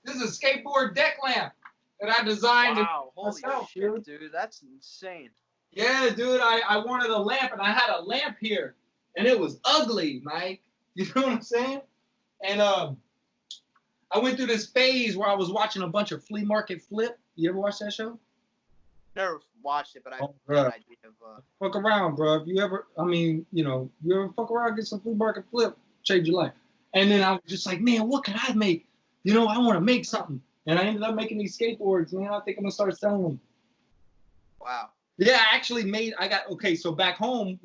This is a skateboard deck lamp that I designed. Wow, holy myself, shit, dude. That's insane. Yeah, dude, I wanted a lamp, and I had a lamp here, and it was ugly, Mike. You know what I'm saying? And I went through this phase where I was watching a bunch of Flea Market Flip. You ever watch that show? Never watched it, but I have bro. an idea of. Fuck around, bro. If you ever, I mean, you know, you ever fuck around, get some Flea Market Flip, change your life. And then I was just like, man, what can I make? You know, I want to make something. And I ended up making these skateboards, man. I think I'm gonna start selling them. Wow. Yeah, I actually okay, so back home,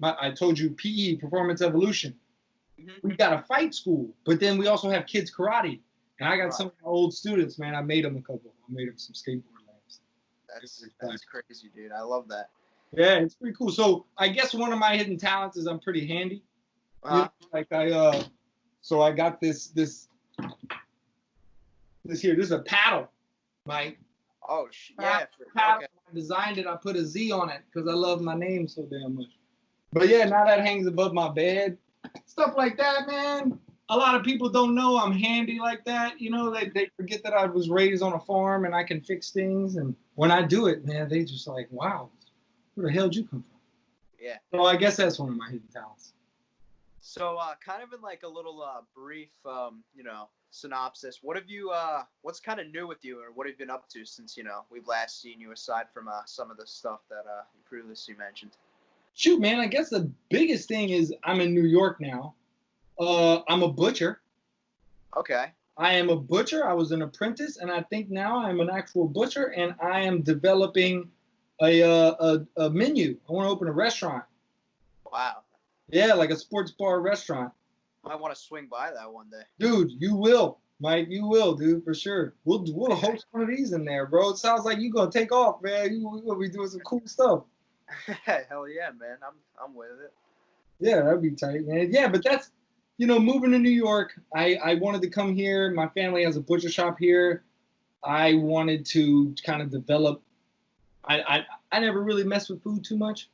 I told you PE, Performance Evolution. Mm-hmm. We got a fight school, but then we also have kids karate. And I got some of my old students, man. I made them a couple. I made them some skateboard lamps. That's crazy, dude. I love that. Yeah, it's pretty cool. So I guess one of my hidden talents is I'm pretty handy. You know, like so I got this here. This is a paddle, Mike. Oh, yeah. Paddle. Okay. I designed it. I put a Z on it because I love my name so damn much. But yeah, now that hangs above my bed. Stuff like that, man. A lot of people don't know I'm handy like that. You know, they forget that I was raised on a farm and I can fix things. And when I do it, man, they just like, wow, where the hell did you come from? Yeah. So I guess that's one of my hidden talents. So kind of in like a little brief, you know, synopsis. What have you? What's kind of new with you, or what have you been up to since, you know, we've last seen you, aside from some of the stuff that you previously mentioned? Shoot, man, I guess the biggest thing is I'm in New York now. I'm a butcher. Okay. I am a butcher. I was an apprentice, and I think now I'm an actual butcher, and I am developing a menu. I want to open a restaurant. Wow. Yeah, like a sports bar restaurant. I want to swing by that one day. Dude, you will, Mike. You will, dude, for sure. We'll host one of these in there, bro. It sounds like you're gonna take off, man. We're gonna be doing some cool stuff. Hell yeah, man. I'm with it. Yeah, that'd be tight, man. Yeah, but that's, you know, moving to New York. I wanted to come here. My family has a butcher shop here. I wanted to kind of develop. I never really messed with food too much.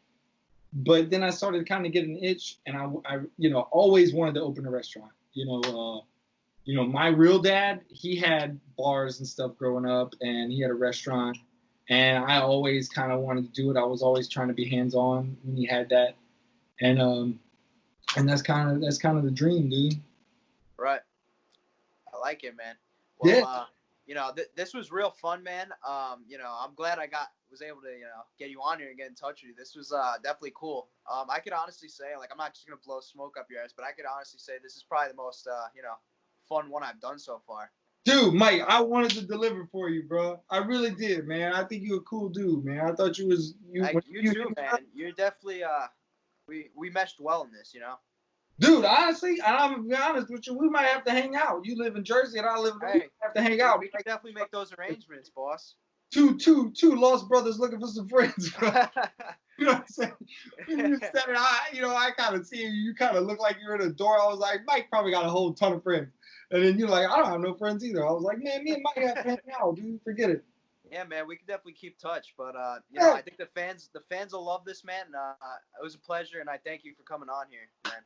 But then I started kind of getting an itch, and I you know, always wanted to open a restaurant. You know, my real dad, he had bars and stuff growing up, and he had a restaurant, and I always kind of wanted to do it. I was always trying to be hands-on when he had that, and that's kind of the dream, dude. Right. I like it, man. Well, yeah. You know, this was real fun, man. You know, I'm glad I was able to, you know, get you on here and get in touch with you. This was definitely cool. I could honestly say, like, I'm not just gonna blow smoke up your ass, but I could honestly say this is probably the most, you know, fun one I've done so far. Dude, Mike, I wanted to deliver for you, bro. I really did, man. I think you're a cool dude, man. I thought you was you too, man. You're definitely we meshed well in this, you know. Dude, honestly, I'm gonna be honest with you, we might have to hang out. You live in Jersey and I live in we have to hang out. We can definitely make those arrangements, boss. Two lost brothers looking for some friends, bro. You know what I'm saying? You said it, I kind of see you. You kind of look like you're in a door. I was like, Mike probably got a whole ton of friends. And then you're like, I don't have no friends either. I was like, man, me and Mike have to hang out, dude. Forget it. Yeah, man, we can definitely keep touch. But Yeah. I think the fans will love this, man. It was a pleasure, and I thank you for coming on here, man.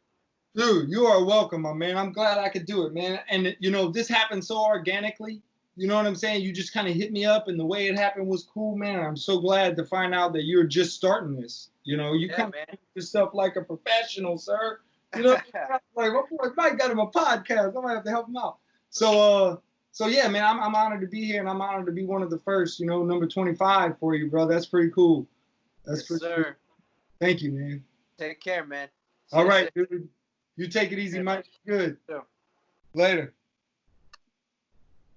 Dude, you are welcome, my man. I'm glad I could do it, man. And this happened so organically. You know what I'm saying? You just kind of hit me up, and the way it happened was cool, man. I'm so glad to find out that you're just starting this. You come yourself like a professional, sir. Like my boy Mike got him a podcast. I might have to help him out. So yeah, man, I'm honored to be here, and I'm honored to be one of the first. Number 25 for you, bro. That's pretty cool. That's pretty cool. Thank you, man. Take care, man. All right, dude. You take it easy, Mike. Good. Sure. Later.